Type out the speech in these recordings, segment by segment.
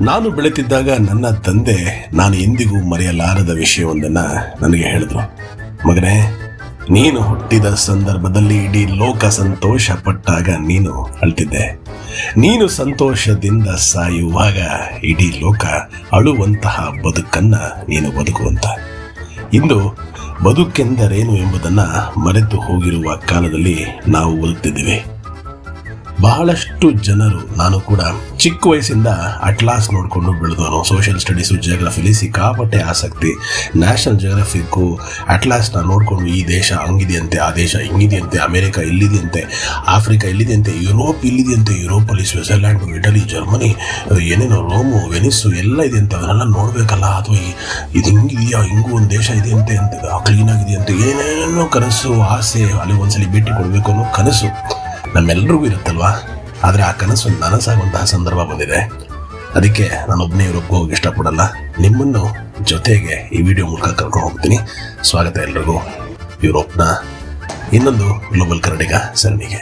ನಾನು ಬೆಳೆತಿದ್ದಾಗ ನನ್ನ ತಂದೆ ನಾನು ಎಂದಿಗೂ ಮರೆಯಲಾರದ ವಿಷಯವೊಂದನ್ನು ನನಗೆ ಹೇಳಿದ್ರು. ಮಗನೇ, ನೀನು ಹುಟ್ಟಿದ ಸಂದರ್ಭದಲ್ಲಿ ಇಡೀ ಲೋಕ ಸಂತೋಷ ಪಟ್ಟಾಗ ನೀನು ಅಳ್ತಿದ್ದೆ. ನೀನು ಸಂತೋಷದಿಂದ ಸಾಯುವಾಗ ಇಡೀ ಲೋಕ ಅಳುವಂತಹ ಬದುಕನ್ನ ನೀನು ಬದುಕುವಂತ. ಇಂದು ಬದುಕೆಂದರೇನು ಎಂಬುದನ್ನು ಮರೆತು ಹೋಗಿರುವ ಕಾಲದಲ್ಲಿ ನಾವು ಬದುಕ್ತಿದ್ದೇವೆ. ಬಹಳಷ್ಟು ಜನರು, ನಾನು ಕೂಡ ಚಿಕ್ಕ ವಯಸ್ಸಿಂದ ಅಟ್ಲಾಸ್ ನೋಡಿಕೊಂಡು ಬೆಳೆದವನು. ಸೋಷಿಯಲ್ ಸ್ಟಡೀಸು, ಜಿಯೋಗ್ರಫಿಲಿ ಸಿಕ್ಕಾಪಟ್ಟೆ ಆಸಕ್ತಿ. ನ್ಯಾಷನಲ್ ಜಿಯೋಗ್ರಫಿಕ್ಕು ಅಟ್ಲಾಸ್ನ ನೋಡಿಕೊಂಡು ಈ ದೇಶ ಹಂಗಿದೆಯಂತೆ, ಆ ದೇಶ ಹಿಂಗಿದೆಯಂತೆ, ಅಮೇರಿಕಾ ಇಲ್ಲಿದೆಯಂತೆ, ಆಫ್ರಿಕಾ ಇಲ್ಲಿದೆಯಂತೆ, ಯುರೋಪ್ ಇಲ್ಲಿದೆಯಂತೆ, ಯುರೋಪಲ್ಲಿ ಸ್ವಿಟ್ಜರ್ಲ್ಯಾಂಡು, ಇಟಲಿ, ಜರ್ಮನಿ, ಏನೇನೋ ರೋಮು, ವೆನಿಸ್ಸು ಎಲ್ಲ ಇದೆಯಂತೆ. ಅದನ್ನೆಲ್ಲ ನೋಡಬೇಕಲ್ಲ, ಅಥವಾ ಇದು ಹಿಂಗಿದೆಯಾ, ಹಿಂಗೂ ಒಂದು ದೇಶ ಇದೆಯಂತೆ ಅಂತ, ಕ್ಲೀನಾಗಿದೆಯಂತೆ, ಏನೇನೋ ಕನಸು, ಆಸೆ, ಅಲ್ಲಿ ಒಂದ್ಸಲಿ ಭೇಟಿ ಕೊಡಬೇಕು ಅನ್ನೋ ಕನಸು ನಮ್ಮೆಲ್ಲರಿಗೂ ಇರುತ್ತಲ್ವಾ. ಆದರೆ ಆ ಕನಸು ನನಸಾಗುವಂತಹ ಸಂದರ್ಭ ಬಂದಿದೆ. ಅದಕ್ಕೆ ನಾನೊಬ್ಬನೇ ಯುರೋಪ್ಗೆ ಹೋಗಿ ಇಷ್ಟಪಡಲ್ಲ, ನಿಮ್ಮನ್ನು ಜೊತೆಗೆ ಈ ವಿಡಿಯೋ ಮೂಲಕ ಕರ್ಕೊಂಡು ಹೋಗ್ತೀನಿ. ಸ್ವಾಗತ ಎಲ್ರಿಗೂ ಯುರೋಪ್ನ ಇನ್ನೊಂದು ಗ್ಲೋಬಲ್ ಕನ್ನಡಿಗ ಸರಣಿಗೆ.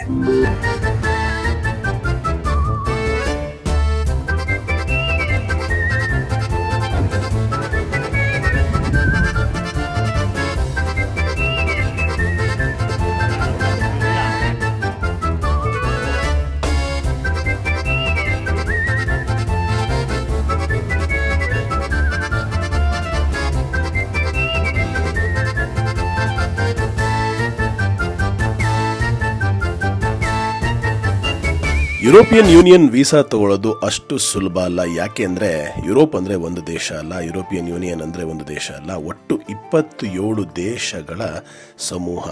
ಯುರೋಪಿಯನ್ ಯೂನಿಯನ್ ವೀಸಾ ತಗೊಳ್ಳೋದು ಅಷ್ಟು ಸುಲಭ ಅಲ್ಲ. ಯಾಕೆ ಅಂದರೆ ಯುರೋಪ್ ಅಂದರೆ ಒಂದು ದೇಶ ಅಲ್ಲ, ಯುರೋಪಿಯನ್ ಯೂನಿಯನ್ ಅಂದರೆ ಒಂದು ದೇಶ ಅಲ್ಲ, ಒಟ್ಟು 27 ದೇಶಗಳ ಸಮೂಹ.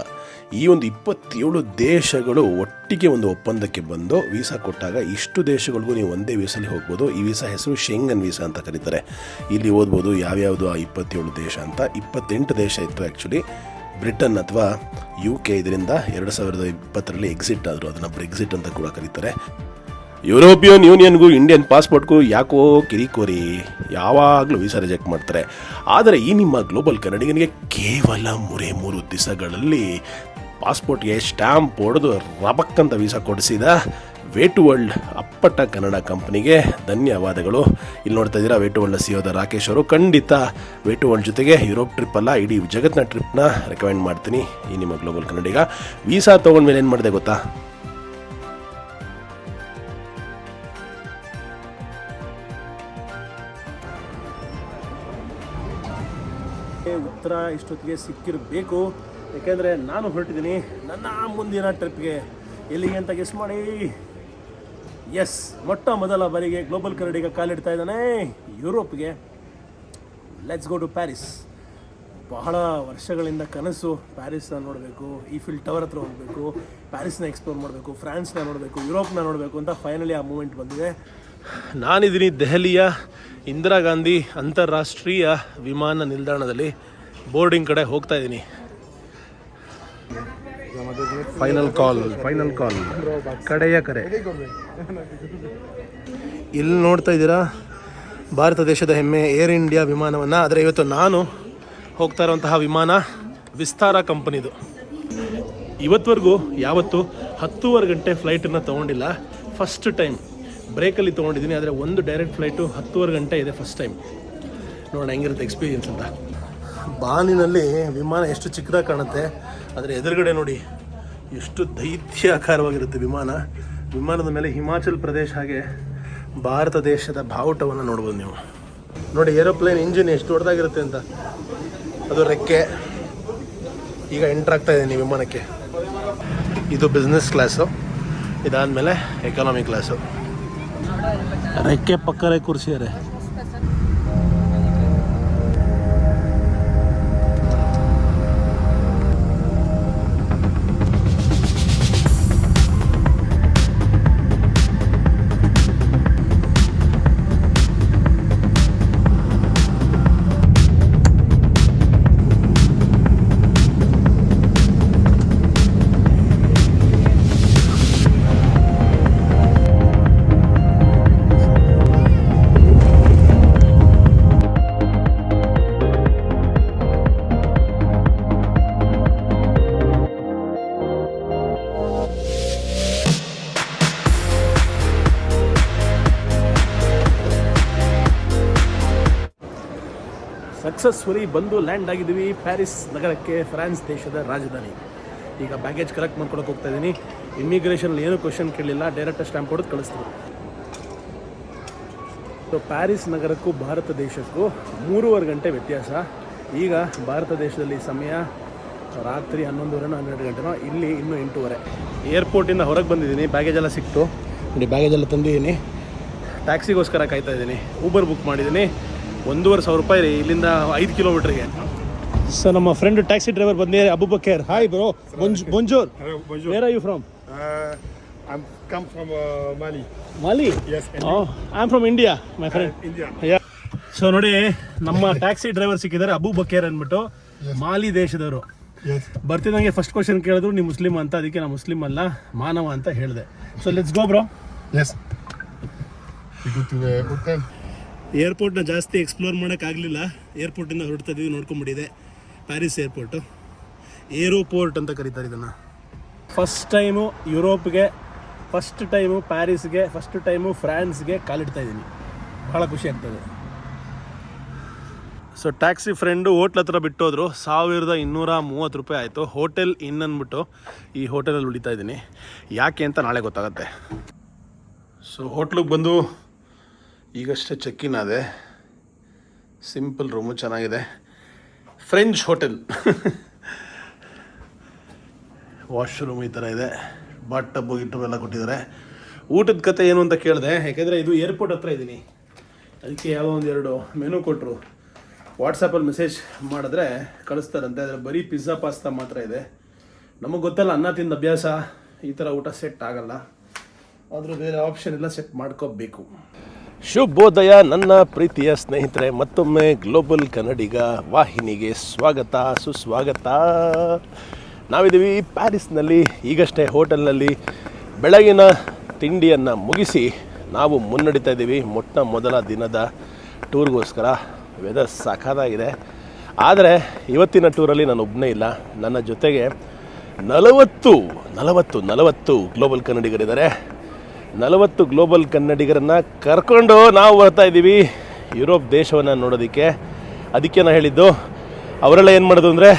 ಈ ಒಂದು 27 ದೇಶಗಳು ಒಟ್ಟಿಗೆ ಒಂದು ಒಪ್ಪಂದಕ್ಕೆ ಬಂದು ವೀಸಾ ಕೊಟ್ಟಾಗ ಇಷ್ಟು ದೇಶಗಳಿಗೂ ನೀವು ಒಂದೇ ವೀಸಲ್ಲಿ ಹೋಗ್ಬೋದು. ಈ ವೀಸಾ ಹೆಸರು ಶೆಂಗನ್ ವೀಸಾ ಅಂತ ಕರೀತಾರೆ. ಇಲ್ಲಿ ಓದ್ಬೋದು ಯಾವ್ಯಾವುದು ಆ 27 ದೇಶ ಅಂತ. 28 ದೇಶ ಇತ್ತು ಆ್ಯಕ್ಚುಲಿ. ಬ್ರಿಟನ್ ಅಥವಾ UK ಇದರಿಂದ 2020ರಲ್ಲಿ ಎಕ್ಸಿಟ್ ಆದರು. ಅದನ್ನು ಬ್ರೆಕ್ಸಿಟ್ ಅಂತ ಕೂಡ ಕರೀತಾರೆ. ಯುರೋಪಿಯನ್ ಯೂನಿಯನ್ಗೂ ಇಂಡಿಯನ್ ಪಾಸ್ಪೋರ್ಟ್ಗೂ ಯಾಕೋ ಕಿರಿಕೋರಿ, ಯಾವಾಗಲೂ ವೀಸಾ ರಿಜೆಕ್ಟ್ ಮಾಡ್ತಾರೆ. ಆದರೆ ಈ ನಿಮ್ಮ ಗ್ಲೋಬಲ್ ಕನ್ನಡಿಗನಿಗೆ ಕೇವಲ 3 ದಿವಸಗಳಲ್ಲಿ ಪಾಸ್ಪೋರ್ಟ್ಗೆ ಸ್ಟ್ಯಾಂಪ್ ಹೊಡೆದು ರಬಕ್ಕಂತ ವೀಸಾ ಕೊಡಿಸಿದ ವೇ ಟು ವರ್ಲ್ಡ್ ಅಪ್ಪಟ ಕನ್ನಡ ಕಂಪನಿಗೆ ಧನ್ಯವಾದಗಳು. ಇಲ್ಲಿ ನೋಡ್ತಾ ಇದ್ದೀರಾ Way to World CEO Rakesh ಅವರು. ಖಂಡಿತ ವೇ ಟು ವರ್ಲ್ಡ್ ಜೊತೆಗೆ ಯುರೋಪ್ ಟ್ರಿಪ್ ಅಲ್ಲ, ಇಡೀ ಜಗತ್ತಿನ ಟ್ರಿಪ್ನ ರೆಕಮೆಂಡ್ ಮಾಡ್ತೀನಿ. ಈ ನಿಮ್ಮ ಗ್ಲೋಬಲ್ ಕನ್ನಡಿಗ ವೀಸಾ ತೊಗೊಂಡ್ಮೇಲೆ ಏನು ಮಾಡಿದೆ ಗೊತ್ತಾ? ಉತ್ತರ ಇಷ್ಟೊತ್ತಿಗೆ ಸಿಕ್ಕಿರಬೇಕು. ಯಾಕೆಂದರೆ ನಾನು ಹೊರಟಿದ್ದೀನಿ ನನ್ನ ಮುಂದಿನ ಟ್ರಿಪ್ಗೆ. ಎಲ್ಲಿಗೆ ಅಂತ ಗೆಸ್ ಮಾಡಿ. ಎಸ್, ಮೊಟ್ಟ ಮೊದಲ ಬಾರಿಗೆ ಗ್ಲೋಬಲ್ ಕನ್ನಡಿಗ ಕಾಲಿಡ್ತಾ ಇದ್ದಾನೆ ಯುರೋಪ್ಗೆ. Let's go to Paris. ಬಹಳ ವರ್ಷಗಳಿಂದ ಕನಸು ಪ್ಯಾರಿಸ್ನ ನೋಡಬೇಕು, ಈಫಿಲ್ ಟವರ್ ಹತ್ರ ಹೋಗಬೇಕು, ಪ್ಯಾರಿಸ್ನ ಎಕ್ಸ್ಪ್ಲೋರ್ ಮಾಡಬೇಕು, ಫ್ರಾನ್ಸ್ನ ನೋಡಬೇಕು, ಯುರೋಪ್ನ ನೋಡಬೇಕು ಅಂತ ಫೈನಲಿ ಆ ಮೂಮೆಂಟ್ ಬಂದಿದೆ. ನಾನಿದ್ದೀನಿ ದೆಹಲಿಯ ಇಂದಿರಾ ಗಾಂಧಿ ಅಂತಾರಾಷ್ಟ್ರೀಯ ವಿಮಾನ ನಿಲ್ದಾಣದಲ್ಲಿ. ಬೋರ್ಡಿಂಗ್ ಕಡೆ ಹೋಗ್ತಾ ಇದ್ದೀನಿ. ಫೈನಲ್ ಕಾಲ್ ಕಡೆಯ ಕರೆ. ಇಲ್ಲಿ ನೋಡ್ತಾ ಇದ್ದೀರಾ ಭಾರತ ದೇಶದ ಹೆಮ್ಮೆ ಏರ್ ಇಂಡಿಯಾ ವಿಮಾನವನ್ನು. ಆದರೆ ಇವತ್ತು ನಾನು ಹೋಗ್ತಾ ಇರುವಂತಹ ವಿಮಾನ ವಿಸ್ತಾರ ಕಂಪನಿದು. ಇವತ್ತವರೆಗೂ ಯಾವತ್ತು 10:15 ಗಂಟೆ ಫ್ಲೈಟನ್ನು ತೊಗೊಂಡಿಲ್ಲ. ಫಸ್ಟ್ ಟೈಮ್ ಬ್ರೇಕಲ್ಲಿ ತೊಗೊಂಡಿದ್ದೀನಿ. ಆದರೆ ಒಂದು ಡೈರೆಕ್ಟ್ ಫ್ಲೈಟು 10:15 ಗಂಟೆ ಇದೆ ಫಸ್ಟ್ ಟೈಮ್. ನೋಡೋಣ ಹೆಂಗಿರುತ್ತೆ ಎಕ್ಸ್ಪೀರಿಯನ್ಸ್ ಅಂತ. ಬಾನಿನಲ್ಲಿ ವಿಮಾನ ಎಷ್ಟು ಚಿಕ್ಕದಾಗಿ ಕಾಣುತ್ತೆ, ಆದರೆ ಎದುರುಗಡೆ ನೋಡಿ ಎಷ್ಟು ದೈತ್ಯಾಕಾರವಾಗಿರುತ್ತೆ ವಿಮಾನ. ವಿಮಾನದ ಮೇಲೆ ಹಿಮಾಚಲ್ ಪ್ರದೇಶ್ ಹಾಗೆ ಭಾರತ ದೇಶದ ಬಾವುಟವನ್ನು ನೋಡ್ಬೋದು ನೀವು. ನೋಡಿ ಏರೋಪ್ಲೇನ್ ಇಂಜಿನ್ ಎಷ್ಟು ದೊಡ್ಡದಾಗಿರುತ್ತೆ ಅಂತ. ಅದು ರೆಕ್ಕೆ. ಈಗ ಎಂಟ್ರ್ ಆಗ್ತಾ ಇದ್ದೀನಿ ವಿಮಾನಕ್ಕೆ. ಇದು ಬಿಸ್ನೆಸ್ ಕ್ಲಾಸು, ಇದಾದಮೇಲೆ ಎಕಾನಮಿ ಕ್ಲಾಸು. ರೆಕ್ಕೆ ಪಕ್ಕರೆ ಕೂರಿಸಿದ್ದಾರೆ. ಸಕ್ಸಸ್ಫುಲಿ ಬಂದು ಲ್ಯಾಂಡ್ ಆಗಿದ್ದೀವಿ ಪ್ಯಾರಿಸ್ ನಗರಕ್ಕೆ, ಫ್ರಾನ್ಸ್ ದೇಶದ ರಾಜಧಾನಿ. ಈಗ ಬ್ಯಾಗೇಜ್ ಕಲೆಕ್ಟ್ ಮಾಡ್ಕೊಳಕ್ಕೆ ಹೋಗ್ತಾ ಇದ್ದೀನಿ. ಇಮಿಗ್ರೇಷನಲ್ಲಿ ಏನೂ ಕ್ವಶನ್ ಕೇಳಲಿಲ್ಲ, ಡೈರೆಕ್ಟ್ ಸ್ಟ್ಯಾಂಪ್ ಹೊಡೆದು ಕಳಿಸ್ತಾರೆ. ಸೊ ಪ್ಯಾರಿಸ್ ನಗರಕ್ಕೂ ಭಾರತ ದೇಶಕ್ಕೂ 3.5 ಗಂಟೆ ವ್ಯತ್ಯಾಸ. ಈಗ ಭಾರತ ದೇಶದಲ್ಲಿ ಸಮಯ ರಾತ್ರಿ 11:30 12 ಗಂಟೆನೋ, ಇಲ್ಲಿ ಇನ್ನೂ 8:30. ಏರ್ಪೋರ್ಟಿಂದ ಹೊರಗೆ ಬಂದಿದ್ದೀನಿ, ಬ್ಯಾಗೇಜ್ ಎಲ್ಲ ಸಿಕ್ತು ನೋಡಿ, ಬ್ಯಾಗೇಜ್ ಎಲ್ಲ ತಂದಿದ್ದೀನಿ. ಟ್ಯಾಕ್ಸಿಗೋಸ್ಕರ ಕಾಯ್ತಾ ಇದ್ದೀನಿ. ಊಬರ್ ಬುಕ್ ಮಾಡಿದ್ದೀನಿ, 1,500 ರೂಪಾಯಿ ರೀ, ಇಲ್ಲಿಂದ 5 ಕಿಲೋಮೀಟ್ರಿಗೆ. ಸೊ ನಮ್ಮ ಫ್ರೆಂಡ್ ಟ್ಯಾಕ್ಸಿ ಡ್ರೈವರ್ ಬಂದಿದ್ದಾರೆ, Abu Bakr. Hi bro, bonjour. Hello, bonjour. Where are you from? I'm come from Mali. Mali? Yes. Oh, I'm from India, my friend. India. Yeah. So ನೋಡಿ, ನಮ್ಮ taxi driver ಸಿಕ್ಕಿದ್ದಾರೆ, Abu Bakr ಅಂದ್ಬಿಟ್ಟು, ಮಾಲಿ ದೇಶದವರು. Yes. ಬರ್ತಿದ್ದಂಗೆ first question ಕೇಳಿದ್ರು, ನೀವು Muslim ಅಂತ. ಅದಕ್ಕೆ ನಾನು ಮುಸ್ಲಿಮ್ ಅಲ್ಲ, ಮಾನವ ಅಂತ ಹೇಳಿದೆ. So let's go bro. Yes. We go to the hotel. ಏರ್ಪೋರ್ಟ್ನ ಜಾಸ್ತಿ ಎಕ್ಸ್ಪ್ಲೋರ್ ಮಾಡೋಕ್ಕಾಗಲಿಲ್ಲ, ಏರ್ಪೋರ್ಟಿಂದ ಹೊರಡ್ತಾ ಇದ್ದೀವಿ. ನೋಡ್ಕೊಂಬಿಟ್ಟಿದೆ ಪ್ಯಾರಿಸ್ ಏರ್ಪೋರ್ಟು, ಏರೋಪೋರ್ಟ್ ಅಂತ ಕರೀತಾರೆ ಇದನ್ನು. ಫಸ್ಟ್ ಟೈಮು ಯುರೋಪ್ಗೆ, ಫಸ್ಟ್ ಟೈಮು ಪ್ಯಾರಿಸ್ಗೆ, ಫಸ್ಟ್ ಟೈಮು ಫ್ರಾನ್ಸ್ಗೆ ಕಾಲಿಡ್ತಾ ಇದ್ದೀನಿ. ಭಾಳ ಖುಷಿ ಆಗ್ತದೆ. ಸೊ ಟ್ಯಾಕ್ಸಿ ಫ್ರೆಂಡು ಹೋಟ್ಲ್ ಹತ್ರ ಬಿಟ್ಟೋದ್ರು. 1,230 ರೂಪಾಯಿ ಆಯಿತು. ಹೋಟೆಲ್ ಇನ್ ಅಂದ್ಬಿಟ್ಟು ಈ ಹೋಟೆಲಲ್ಲಿ ಉಳಿತಾ ಇದ್ದೀನಿ. ಯಾಕೆ ಅಂತ ನಾಳೆ ಗೊತ್ತಾಗುತ್ತೆ. ಸೊ ಹೋಟ್ಲಿಗೆ ಬಂದು ಈಗಷ್ಟೇ ಚೆಕ್ಕಿನ್ ಆದೆ. ಸಿಂಪಲ್ ರೂಮು, ಚೆನ್ನಾಗಿದೆ. French hotel. ವಾಶ್ರೂಮ್ ಈ ಥರ ಇದೆ, ಬಾತ್ ಟಬ್ಬು ಗಿಟ್ಟು ಎಲ್ಲ ಕೊಟ್ಟಿದ್ದಾರೆ. ಊಟದ ಕತೆ ಏನು ಅಂತ ಕೇಳಿದೆ, ಯಾಕೆಂದರೆ ಇದು ಏರ್ಪೋರ್ಟ್ ಹತ್ರ ಇದ್ದೀನಿ. ಅದಕ್ಕೆ ಯಾವುದೋ 1-2 ಮೆನು ಕೊಟ್ಟರು. ವಾಟ್ಸಪ್ಪಲ್ಲಿ ಮೆಸೇಜ್ ಮಾಡಿದ್ರೆ ಕಳಿಸ್ತಾರಂತೆ. ಆದರೆ ಬರೀ ಪಿಜ್ಜಾ ಪಾಸ್ತಾ ಮಾತ್ರ ಇದೆ. ನಮಗೆ ಗೊತ್ತಲ್ಲ, ಅನ್ನ ತಿಂದ ಅಭ್ಯಾಸ, ಈ ಥರ ಊಟ ಸೆಟ್ ಆಗಲ್ಲ. ಆದರೂ ಬೇರೆ ಆಪ್ಷನ್ ಎಲ್ಲ ಸೆಟ್ ಮಾಡ್ಕೋಬೇಕು. ಶುಭೋದಯ ನನ್ನ ಪ್ರೀತಿಯ ಸ್ನೇಹಿತರೆ, ಮತ್ತೊಮ್ಮೆ ಗ್ಲೋಬಲ್ ಕನ್ನಡಿಗ ವಾಹಿನಿಗೆ ಸ್ವಾಗತ, ಸುಸ್ವಾಗತ. ನಾವಿದ್ದೀವಿ ಪ್ಯಾರಿಸ್ನಲ್ಲಿ. ಈಗಷ್ಟೇ ಹೋಟೆಲ್ನಲ್ಲಿ ಬೆಳಗಿನ ತಿಂಡಿಯನ್ನು ಮುಗಿಸಿ ನಾವು ಮುನ್ನಡಿತಾ ಇದ್ದೀವಿ ಮೊಟ್ಟ ಮೊದಲ ದಿನದ ಟೂರ್ಗೋಸ್ಕರ. ವೆದರ್ ಸಖತ್ತಾಗಿದೆ. ಆದರೆ ಇವತ್ತಿನ ಟೂರಲ್ಲಿ ನಾನು ಒಬ್ಬನೇ ಇಲ್ಲ, ನನ್ನ ಜೊತೆಗೆ 40 ಗ್ಲೋಬಲ್ ಕನ್ನಡಿಗರಿದ್ದಾರೆ. 40 ಗ್ಲೋಬಲ್ ಕನ್ನಡಿಗರನ್ನು ಕರ್ಕೊಂಡು ನಾವು ಬರ್ತಾ ಇದ್ದೀವಿ ಯುರೋಪ್ ದೇಶವನ್ನು ನೋಡೋದಕ್ಕೆ. ಅದಕ್ಕೆ ನಾನು ಹೇಳಿದ್ದು, ಅವರೆಲ್ಲ ಏನು ಮಾಡೋದು ಅಂದರೆ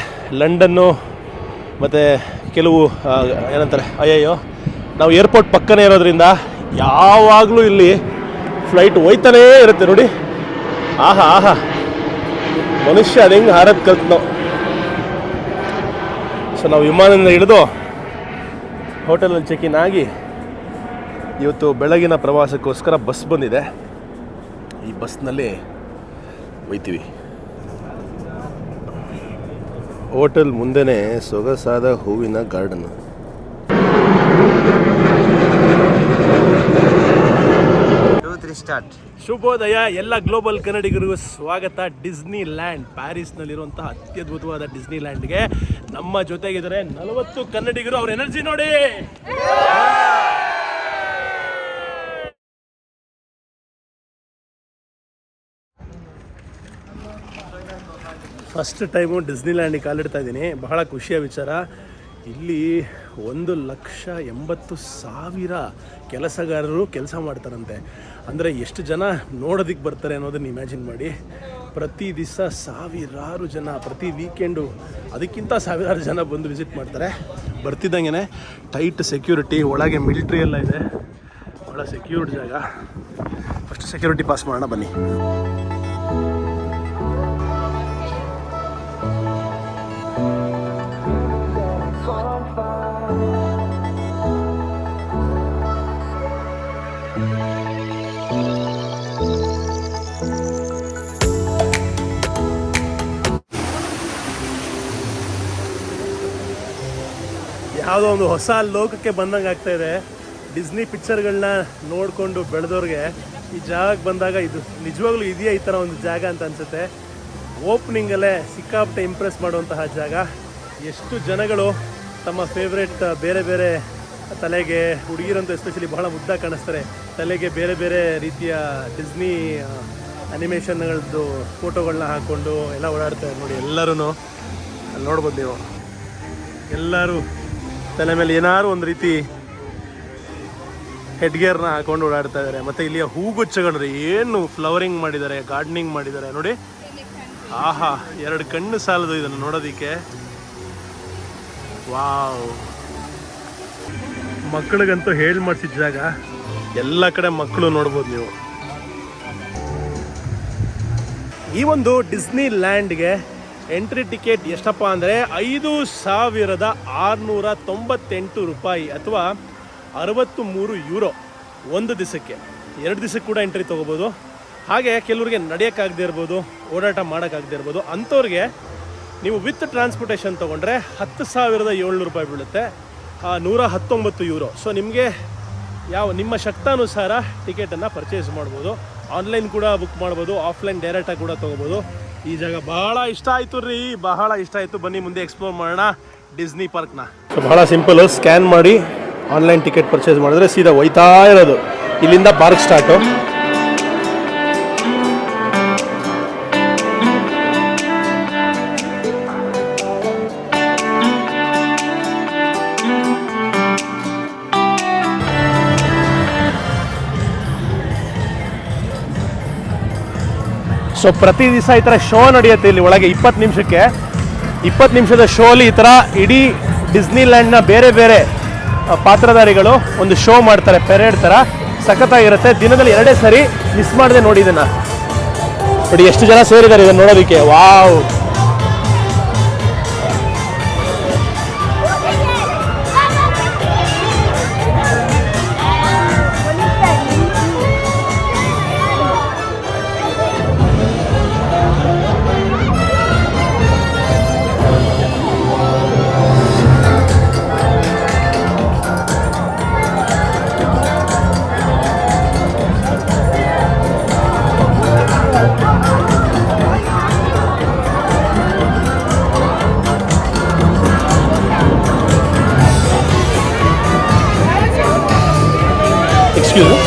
ಲಂಡನ್ನು ಮತ್ತು ಕೆಲವು ಏನಂತಾರೆ, ಅಯ್ಯಯ್ಯೋ ನಾವು ಏರ್ಪೋರ್ಟ್ ಪಕ್ಕನೇ ಇರೋದ್ರಿಂದ ಯಾವಾಗಲೂ ಇಲ್ಲಿ ಫ್ಲೈಟ್ ಹೋಯ್ತಾನೇ ಇರುತ್ತೆ ನೋಡಿ. ಆಹಾ ಮನುಷ್ಯ ಅದು ಹೆಂಗೆ ಹಾರದು ಕಲ್ತು ನಾವು. ಸೊ ನಾವು ವಿಮಾನದಿಂದ ಹಿಡಿದು ಹೋಟೆಲಲ್ಲಿ ಚೆಕ್-ಇನ್ ಆಗಿ ಇವತ್ತು ಬೆಳಗಿನ ಪ್ರವಾಸಕ್ಕೋಸ್ಕರ ಬಸ್ ಬಂದಿದೆ. ಈ ಬಸ್ನಲ್ಲಿ ಹೋಯ್ತೀವಿ. ಹೋಟೆಲ್ ಮುಂದೆನೇ ಸೊಗಸಾದ ಹೂವಿನ ಗಾರ್ಡನ್. ಶುಭೋದಯ ಎಲ್ಲ ಗ್ಲೋಬಲ್ ಕನ್ನಡಿಗರಿಗೂ ಸ್ವಾಗತ. ಡಿಸ್ನಿ ಲ್ಯಾಂಡ್, ಪ್ಯಾರಿಸ್ನಲ್ಲಿರುವಂತಹ ಅತ್ಯದ್ಭುತವಾದ ಡಿಸ್ನಿ ಲ್ಯಾಂಡ್ಗೆ ನಮ್ಮ ಜೊತೆಗಿದ್ದಾರೆ 40 ಕನ್ನಡಿಗರು. ಅವ್ರ ಎನರ್ಜಿ ನೋಡಿ. ಫಸ್ಟ್ ಟೈಮು ಡಿಸ್ನಿ ಲ್ಯಾಂಡಿಗೆ ಕಾಲಿಡ್ತಾ ಇದ್ದೀನಿ. ಬಹಳ ಖುಷಿಯ ವಿಚಾರ. ಇಲ್ಲಿ 1,80,000 ಕೆಲಸಗಾರರು ಕೆಲಸ ಮಾಡ್ತಾರಂತೆ. ಅಂದರೆ ಎಷ್ಟು ಜನ ನೋಡೋದಕ್ಕೆ ಬರ್ತಾರೆ ಅನ್ನೋದನ್ನು ಇಮ್ಯಾಜಿನ್ ಮಾಡಿ. ಪ್ರತಿ ದಿವಸ 1,000 ಜನ, ಪ್ರತಿ ವೀಕೆಂಡು ಅದಕ್ಕಿಂತ 1,000 ಜನ ಬಂದು ವಿಸಿಟ್ ಮಾಡ್ತಾರೆ. ಬರ್ತಿದ್ದಂಗೆ ಟೈಟ್ ಸೆಕ್ಯೂರಿಟಿ, ಒಳಗೆ ಮಿಲಿಟ್ರಿ ಎಲ್ಲ ಇದೆ, ಭಾಳ ಸೆಕ್ಯೂರ್ಡ್ ಜಾಗ. ಫಸ್ಟ್ ಸೆಕ್ಯೂರಿಟಿ ಪಾಸ್ ಮಾಡೋಣ ಬನ್ನಿ. ಯಾವುದೋ ಒಂದು ಹೊಸ ಲೋಕಕ್ಕೆ ಬಂದಂಗೆ ಆಗ್ತಾಯಿದೆ. ಡಿಸ್ನಿ ಪಿಕ್ಚರ್ಗಳನ್ನ ನೋಡಿಕೊಂಡು ಬೆಳೆದವ್ರಿಗೆ ಈ ಜಾಗಕ್ಕೆ ಬಂದಾಗ ಇದು ನಿಜವಾಗ್ಲೂ ಇದೆಯಾ ಈ ಥರ ಒಂದು ಜಾಗ ಅಂತ ಅನಿಸುತ್ತೆ. ಓಪನಿಂಗಲ್ಲೇ ಸಿಕ್ಕಾಪಟ್ಟೆ ಇಂಪ್ರೆಸ್ ಮಾಡುವಂತಹ ಜಾಗ. ಎಷ್ಟು ಜನಗಳು ತಮ್ಮ ಫೇವ್ರೆಟ್ ಬೇರೆ ಬೇರೆ ತಲೆಗೆ, ಹುಡುಗಿರಂತೂ ಎಸ್ಪೆಷಲಿ ಬಹಳ ಮುದ್ದಾಗಿ ಕಾಣಿಸ್ತಾರೆ, ತಲೆಗೆ ಬೇರೆ ಬೇರೆ ರೀತಿಯ ಡಿಸ್ನಿ ಅನಿಮೇಷನ್ಗಳದ್ದು ಫೋಟೋಗಳನ್ನ ಹಾಕ್ಕೊಂಡು ಎಲ್ಲ ಓಡಾಡ್ತಾರೆ ನೋಡಿ. ಎಲ್ಲರೂ ಅಲ್ಲಿ ನೋಡ್ಬೋದು ನೀವು, ಎಲ್ಲರೂ ತಲೆ ಮೇಲೆ ಏನಾದ್ರು ಒಂದು ರೀತಿ ಹೆಡ್ಗೇರ್ನ ಹಾಕೊಂಡು ಓಡಾಡ್ತಾ ಇದ್ದಾರೆ. ಮತ್ತು ಇಲ್ಲಿಯ ಹೂಗುಚ್ಛಗಳು ಏನು ಫ್ಲವರಿಂಗ್ ಮಾಡಿದ್ದಾರೆ, ಗಾರ್ಡನಿಂಗ್ ಮಾಡಿದ್ದಾರೆ ನೋಡಿ. ಆಹಾ, 2 ಕಣ್ಣು ಸಾಲದು ಇದನ್ನು ನೋಡೋದಿಕ್ಕೆ. ವಾವ್, ಮಕ್ಕಳಿಗಂತೂ ಹೇಳಿ ಮಾಡಿಸಿದ ಜಾಗ. ಎಲ್ಲ ಕಡೆ ಮಕ್ಕಳು ನೋಡ್ಬೋದು ನೀವು. ಈ ಒಂದು ಡಿಸ್ನಿ ಲ್ಯಾಂಡ್ಗೆ ಎಂಟ್ರಿ ಟಿಕೆಟ್ ಎಷ್ಟಪ್ಪ ಅಂದರೆ 5,698 ರೂಪಾಯಿ ಅಥವಾ 63 ಯೂರೋ ಒಂದು ದಿವಸಕ್ಕೆ. 2 ದಿವಸಕ್ಕೆ ಕೂಡ ಎಂಟ್ರಿ ತೊಗೋಬೋದು. ಹಾಗೆ ಕೆಲವ್ರಿಗೆ ನಡೆಯೋಕ್ಕಾಗದೇ ಇರ್ಬೋದು, ಓಡಾಟ ಮಾಡೋಕ್ಕಾಗದೇ ಇರ್ಬೋದು, ಅಂಥವ್ರಿಗೆ ನೀವು ವಿತ್ ಟ್ರಾನ್ಸ್ಪೋರ್ಟೇಷನ್ ತೊಗೊಂಡ್ರೆ 10,700 ರೂಪಾಯಿ ಬೀಳುತ್ತೆ, 119 ಯೂರೋ. ಸೊ ನಿಮಗೆ ನಿಮ್ಮ ಶಕ್ತಾನುಸಾರ ಟಿಕೆಟನ್ನು ಪರ್ಚೇಸ್ ಮಾಡ್ಬೋದು. ಆನ್ಲೈನ್ ಕೂಡ ಬುಕ್ ಮಾಡ್ಬೋದು, ಆಫ್ಲೈನ್ ಡೈರೆಕ್ಟಾಗಿ ಕೂಡ ತೊಗೋಬೋದು. ಈ ಜಾಗ ಬಹಳ ಇಷ್ಟ ಆಯಿತು ರೀ, ಬಹಳ ಇಷ್ಟ ಆಯಿತು. ಬನ್ನಿ ಮುಂದೆ ಎಕ್ಸ್ಪ್ಲೋರ್ ಮಾಡೋಣ ಡಿಸ್ನಿ ಪಾರ್ಕ್ನ. ಸೊ ಬಹಳ ಸಿಂಪಲ್, ಸ್ಕ್ಯಾನ್ ಮಾಡಿ ಆನ್ಲೈನ್ ಟಿಕೆಟ್ ಪರ್ಚೇಸ್ ಮಾಡಿದ್ರೆ ಸೀದಾ ಹೋಯ್ತಾ ಇರೋದು. ಇಲ್ಲಿಂದ ಪಾರ್ಕ್ ಸ್ಟಾರ್ಟು. ಸೊ ಪ್ರತಿ ದಿವಸ ಈ ಥರ ಶೋ ನಡೆಯುತ್ತೆ ಇಲ್ಲಿ ಒಳಗೆ. 20 ನಿಮಿಷಕ್ಕೆ 20 ನಿಮಿಷದ ಶೋಲಿ ಈ ಥರ ಇಡೀ ಡಿಸ್ನಿಲ್ಯಾಂಡ್ನ ಬೇರೆ ಬೇರೆ ಪಾತ್ರಧಾರಿಗಳು ಒಂದು ಶೋ ಮಾಡ್ತಾರೆ, ಪೆರೇಡ್ ಥರ. ಸಖತ್ತಾಗಿರುತ್ತೆ. ದಿನದಲ್ಲಿ 2 ಸರಿ ಮಿಸ್ ಮಾಡದೆ ನೋಡಿ ಇದನ್ನು. ನೋಡಿ ಎಷ್ಟು ಜನ ಸೇರಿದ್ದಾರೆ ಇದನ್ನು ನೋಡೋದಕ್ಕೆ. Wow, excuse me.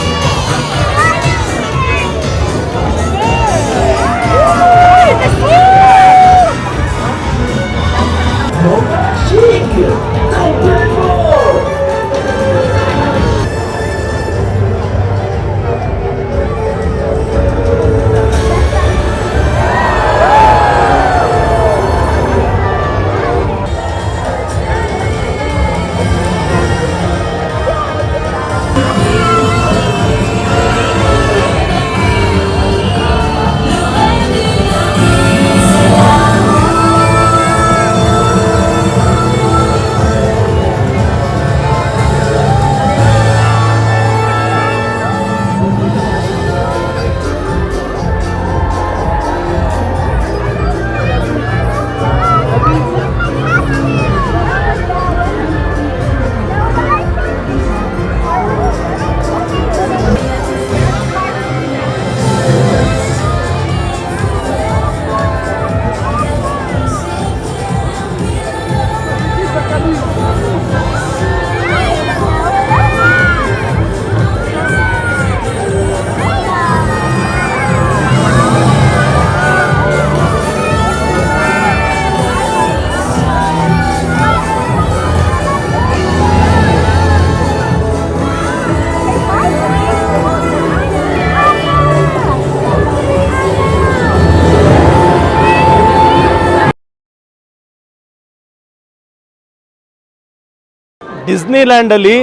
ಡಿಸ್ನಿಲ್ಯಾಂಡಲ್ಲಿ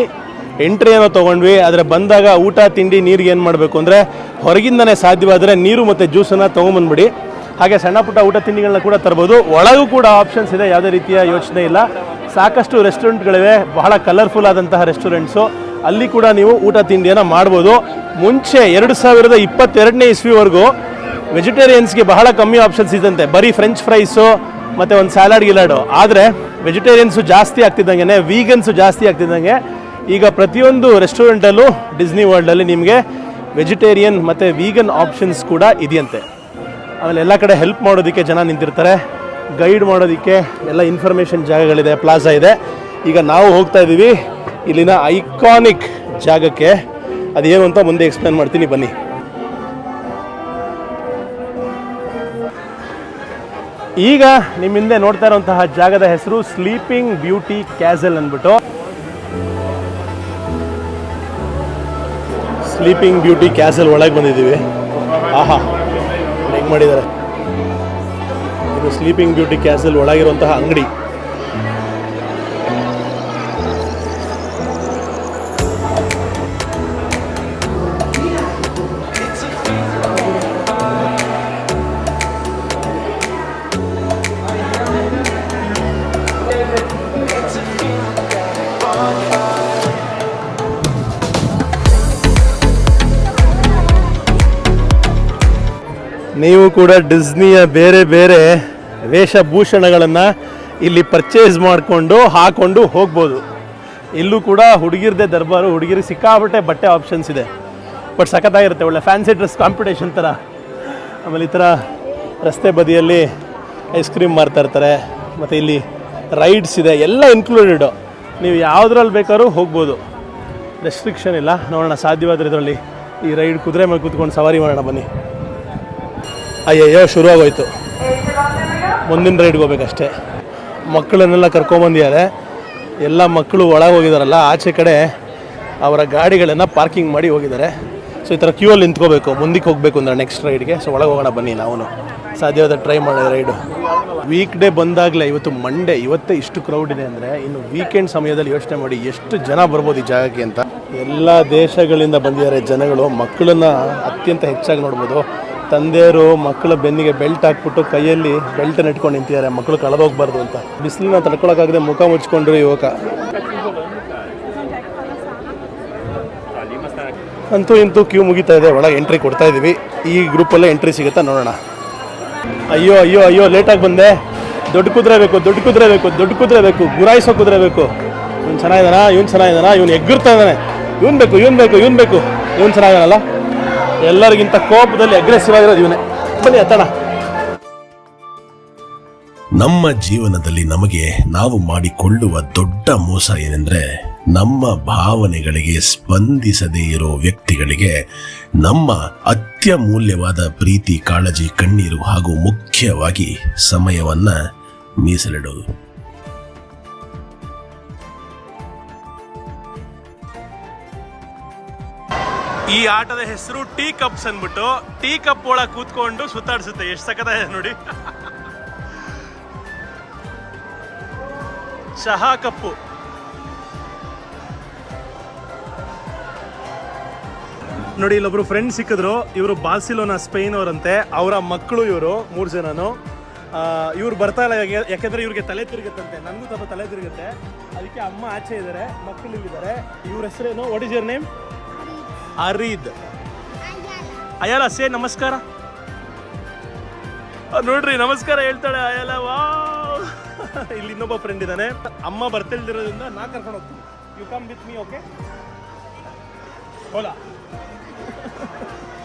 ಎಂಟ್ರಿ ಏನೋ ತೊಗೊಂಡ್ವಿ, ಆದರೆ ಬಂದಾಗ ಊಟ ತಿಂಡಿ ನೀರಿಗೆ ಏನು ಮಾಡಬೇಕು ಅಂದರೆ ಹೊರಗಿಂದನೇ ಸಾಧ್ಯವಾದರೆ ನೀರು ಮತ್ತು ಜ್ಯೂಸನ್ನು ತೊಗೊಂಬಂದ್ಬಿಡಿ. ಹಾಗೆ ಸಣ್ಣ ಪುಟ್ಟ ಊಟ ತಿಂಡಿಗಳನ್ನ ಕೂಡ ತರ್ಬೋದು. ಒಳಗೂ ಕೂಡ ಆಪ್ಷನ್ಸ್ ಇದೆ, ಯಾವುದೇ ರೀತಿಯ ಯೋಚನೆ ಇಲ್ಲ. ಸಾಕಷ್ಟು ರೆಸ್ಟೋರೆಂಟ್ಗಳಿವೆ, ಬಹಳ ಕಲರ್ಫುಲ್ ಆದಂತಹ ರೆಸ್ಟೋರೆಂಟ್ಸು. ಅಲ್ಲಿ ಕೂಡ ನೀವು ಊಟ ತಿಂಡಿಯನ್ನು ಮಾಡ್ಬೋದು. ಮುಂಚೆ 2022ನೇ ಇಸ್ವಿವರೆಗೂ ವೆಜಿಟೇರಿಯನ್ಸ್ಗೆ ಬಹಳ ಕಮ್ಮಿ ಆಪ್ಷನ್ಸ್ ಇದ್ದಂತೆ, ಬರೀ ಫ್ರೆಂಚ್ ಫ್ರೈಸು ಮತ್ತು ಒಂದು ಸ್ಯಾಲಾಡ್ ಗಿಲಾಡು. ಆದರೆ ವೆಜಿಟೇರಿಯನ್ಸು ಜಾಸ್ತಿ ಆಗ್ತಿದ್ದಂಗೆ, ವೀಗನ್ಸು ಜಾಸ್ತಿ ಆಗ್ತಿದ್ದಂಗೆ ಈಗ ಪ್ರತಿಯೊಂದು ರೆಸ್ಟೋರೆಂಟಲ್ಲೂ ಡಿಸ್ನಿ ವರ್ಲ್ಡಲ್ಲಿ ನಿಮಗೆ ವೆಜಿಟೇರಿಯನ್ ಮತ್ತು ವೀಗನ್ ಆಪ್ಷನ್ಸ್ ಕೂಡ ಇದೆಯಂತೆ. ಆಮೇಲೆ ಎಲ್ಲ ಕಡೆ ಹೆಲ್ಪ್ ಮಾಡೋದಕ್ಕೆ ಜನ ನಿಂತಿರ್ತಾರೆ, ಗೈಡ್ ಮಾಡೋದಕ್ಕೆ ಎಲ್ಲ ಇನ್ಫಾರ್ಮೇಷನ್ ಜಾಗಗಳಿದೆ, ಪ್ಲಾಜಾ ಇದೆ. ಈಗ ನಾವು ಹೋಗ್ತಾ ಇದ್ದೀವಿ ಇಲ್ಲಿನ ಐಕಾನಿಕ್ ಜಾಗಕ್ಕೆ. ಅದೇನು ಅಂತ ಮುಂದೆ ಎಕ್ಸ್ಪ್ಲೇನ್ ಮಾಡ್ತೀನಿ, ಬನ್ನಿ. ಈಗ ನಿಮ್ಮ ಹಿಂದೆ ನೋಡ್ತಾ ಇರುವಂತಹ ಜಾಗದ ಹೆಸರು ಸ್ಲೀಪಿಂಗ್ ಬ್ಯೂಟಿ ಕ್ಯಾಸಲ್ ಅಂದ್ಬಿಟ್ಟು. ಸ್ಲೀಪಿಂಗ್ ಬ್ಯೂಟಿ ಕ್ಯಾಸಲ್ ಒಳಗೆ ಬಂದಿದ್ದೀವಿ. ಆಹಾ, ಹೆಂಗೆ ಮಾಡಿದ್ದಾರೆ. ಇದು ಸ್ಲೀಪಿಂಗ್ ಬ್ಯೂಟಿ ಕ್ಯಾಸಲ್ ಒಳಗಿರುವಂತಹ ಅಂಗಡಿ. ನೀವು ಕೂಡ ಡಿಸ್ನಿಯ ಬೇರೆ ಬೇರೆ ವೇಷಭೂಷಣಗಳನ್ನು ಇಲ್ಲಿ ಪರ್ಚೇಸ್ ಮಾಡಿಕೊಂಡು ಹಾಕ್ಕೊಂಡು ಹೋಗ್ಬೋದು. ಇಲ್ಲೂ ಕೂಡ ಹುಡುಗಿರದೇ ದರ್ಬಾರು, ಹುಡುಗಿರಿಗೆ ಸಿಕ್ಕಾಪಟ್ಟೆ ಬಟ್ಟೆ ಆಪ್ಷನ್ಸ್ ಇದೆ. ಬಟ್ ಸಖತ್ತಾಗಿರುತ್ತೆ, ಒಳ್ಳೆ ಫ್ಯಾನ್ಸಿ ಡ್ರೆಸ್ ಕಾಂಪಿಟೇಷನ್ ಥರ. ಆಮೇಲೆ ಈ ಥರ ರಸ್ತೆ ಬದಿಯಲ್ಲಿ ಐಸ್ ಕ್ರೀಮ್ ಮಾರ್ತಾ ಇರ್ತಾರೆ. ಮತ್ತು ಇಲ್ಲಿ ರೈಡ್ಸ್ ಇದೆ, ಎಲ್ಲ ಇನ್ಕ್ಲೂಡೆಡು. ನೀವು ಯಾವುದ್ರಲ್ಲಿ ಬೇಕಾದ್ರೂ ಹೋಗ್ಬೋದು, ರೆಸ್ಟ್ರಿಕ್ಷನ್ ಇಲ್ಲ. ನೋಡೋಣ, ಸಾಧ್ಯವಾದ್ರೆ ಇದರಲ್ಲಿ ಈ ರೈಡ್ ಕುದುರೆ ಮೇಲೆ ಕೂತ್ಕೊಂಡು ಸವಾರಿ ಮಾಡೋಣ ಬನ್ನಿ. ಅಯ್ಯಯ್ಯೋ, ಶುರು ಆಗೋಯ್ತು. ಮುಂದಿನ ರೈಡ್ಗೆ ಹೋಗ್ಬೇಕಷ್ಟೇ. ಮಕ್ಕಳನ್ನೆಲ್ಲ ಕರ್ಕೊಂಬಂದಿದ್ದಾರೆ. ಎಲ್ಲ ಮಕ್ಕಳು ಒಳಗೆ ಹೋಗಿದಾರಲ್ಲ, ಆಚೆ ಕಡೆ ಅವರ ಗಾಡಿಗಳನ್ನು ಪಾರ್ಕಿಂಗ್ ಮಾಡಿ ಹೋಗಿದ್ದಾರೆ. ಸೊ ಈ ಥರ ಕ್ಯೂಯಲ್ಲಿ ನಿಂತ್ಕೋಬೇಕು ಮುಂದಕ್ಕೆ ಹೋಗಬೇಕು ಅಂದರೆ ನೆಕ್ಸ್ಟ್ ರೈಡ್ಗೆ. ಸೊ ಒಳಗೆ ಹೋಗೋಣ ಬನ್ನಿ, ನಾವು ಸಾಧ್ಯವಾದ ಟ್ರೈ ಮಾಡೋದು ರೈಡು. ವೀಕ್ ಡೇ ಬಂದಾಗಲೇ, ಇವತ್ತು ಮಂಡೇ, ಇವತ್ತೇ ಇಷ್ಟು ಕ್ರೌಡ್ ಇದೆ ಅಂದರೆ ಇನ್ನು ವೀಕೆಂಡ್ ಸಮಯದಲ್ಲಿ ಯೋಚನೆ ಮಾಡಿ ಎಷ್ಟು ಜನ ಬರ್ಬೋದು ಈ ಜಾಗಕ್ಕೆ ಅಂತ. ಎಲ್ಲ ದೇಶಗಳಿಂದ ಬಂದಿದ್ದಾರೆ ಜನಗಳು. ಮಕ್ಕಳನ್ನು ಅತ್ಯಂತ ಹೆಚ್ಚಾಗಿ ನೋಡ್ಬೋದು. ತಂದೆಯರು ಮಕ್ಕಳ ಬೆನ್ನಿಗೆ ಬೆಲ್ಟ್ ಹಾಕ್ಬಿಟ್ಟು ಕೈಯಲ್ಲಿ ಬೆಲ್ಟನ್ನು ಇಟ್ಕೊಂಡು ನಿಂತಿದ್ದಾರೆ, ಮಕ್ಕಳು ಕಳೆದೋಗ್ಬಾರ್ದು ಅಂತ. ಬಿಸಿಲನ್ನ ತಡ್ಕೊಳಕ್ಕಾಗದೆ ಮುಖ ಮುಚ್ಕೊಂಡ್ರು ಯುವಕ. ಅಂತೂ ಇಂತೂ ಕ್ಯೂ ಮುಗಿತಾ ಇದೆ, ಒಳಗೆ ಎಂಟ್ರಿ ಕೊಡ್ತಾ ಇದ್ದೀವಿ. ಈ ಗ್ರೂಪಲ್ಲೇ ಎಂಟ್ರಿ ಸಿಗುತ್ತಾ ನೋಡೋಣ. ಅಯ್ಯೋ ಅಯ್ಯೋ ಅಯ್ಯೋ, ಲೇಟಾಗಿ ಬಂದೆ. ದೊಡ್ಡ ಕುದುರೆ ಬೇಕು, ದೊಡ್ಡ ಕುದುರೆ ಬೇಕು, ದೊಡ್ಡ ಕುದುರೆ ಬೇಕು, ಗುರಾಯಿಸೋ ಕುದುರೆ ಬೇಕು. ಇವ್ನು ಚೆನ್ನಾಗಿದ್ದಾನ, ಇವ್ನು ಚೆನ್ನಾಗಿದ್ದಾನ, ಇವ್ನು ಎಗ್ಗಿರ್ತಾ ಇದ್ದಾನೆ, ಇವ್ನು ಬೇಕು, ಇವ್ನು ಬೇಕು, ಇವ್ನು ಬೇಕು, ಇವ್ನು ಚೆನ್ನಾಗಿದ್ದಾನಲ್ಲ. ಎಲ್ಲರಿಗಿಂತ ಕೋಪದಲ್ಲಿ ಅಗ್ರೆಸಿವ್ ಆಗಿರೋದು ಇವನೇ. ಬನ್ನಿ ಹತ್ತಣ. ನಮ್ಮ ಜೀವನದಲ್ಲಿ ನಮಗೆ ನಾವು ಮಾಡಿಕೊಳ್ಳುವ ದೊಡ್ಡ ಮೋಸ ಏನೆಂದ್ರೆ, ನಮ್ಮ ಭಾವನೆಗಳಿಗೆ ಸ್ಪಂದಿಸದೇ ಇರೋ ವ್ಯಕ್ತಿಗಳಿಗೆ ನಮ್ಮ ಅತ್ಯಮೂಲ್ಯವಾದ ಪ್ರೀತಿ, ಕಾಳಜಿ, ಕಣ್ಣೀರು ಹಾಗೂ ಮುಖ್ಯವಾಗಿ ಸಮಯವನ್ನ ಮೀಸಲಿಡೋದು. ಈ ಆಟದ ಹೆಸರು ಟೀ ಕಪ್ಸ್ ಅಂದ್ಬಿಟ್ಟು. ಟೀ ಕಪ್ ಒಳಗೆ ಕೂತ್ಕೊಂಡು ಸುತ್ತಾಡಿಸುತ್ತೆ. ಎಷ್ಟು ಸಖತ್ತಾಗಿದೆ ನೋಡಿ. ಚಹಾ ಕಪ್ಪು. ನೋಡಿ, ಇಲ್ಲೊಬ್ರು ಫ್ರೆಂಡ್ ಸಿಕ್ಕಿದ್ರು. ಇವರು ಬಾರ್ಸಿಲೋನಾ, ಸ್ಪೇನ್ ಅವರಂತೆ. ಅವರ ಮಕ್ಕಳು ಇವರು 3 ಜನನು. ಇವ್ರು ಬರ್ತಾ ಇಲ್ಲ, ಯಾಕೆಂದ್ರೆ ಇವ್ರಿಗೆ ತಲೆ ತಿರುಗುತ್ತಂತೆ. ನನಗೂ ಸ್ವಲ್ಪ ತಲೆ ತಿರುಗುತ್ತೆ, ಅದಕ್ಕೆ ಅಮ್ಮ ಆಚೆ ಇದ್ದಾರೆ, ಮಕ್ಕಳು ಇಲ್ಲಿದ್ದಾರೆ. ಇವ್ರ ಹೆಸರೇನು? What is your name? ಅರೀದ್. ಅಯಾಲ, ಸೇ ನಮಸ್ಕಾರ. ನೋಡ್ರಿ, ನಮಸ್ಕಾರ ಹೇಳ್ತಾಳೆ ಅಯಾಲ. ವಾ, ಇಲ್ಲಿ ಇನ್ನೊಬ್ಬ ಫ್ರೆಂಡ್ ಇದ್ದಾನೆ. ಅಮ್ಮ ಬರ್ತಿಲ್ದಿರೋದ್ರಿಂದ ನಾ ಕರ್ಕೊಂಡು ಹೋಗ್ತೀನಿ. You come with me, okay? ಹೋಲಾ.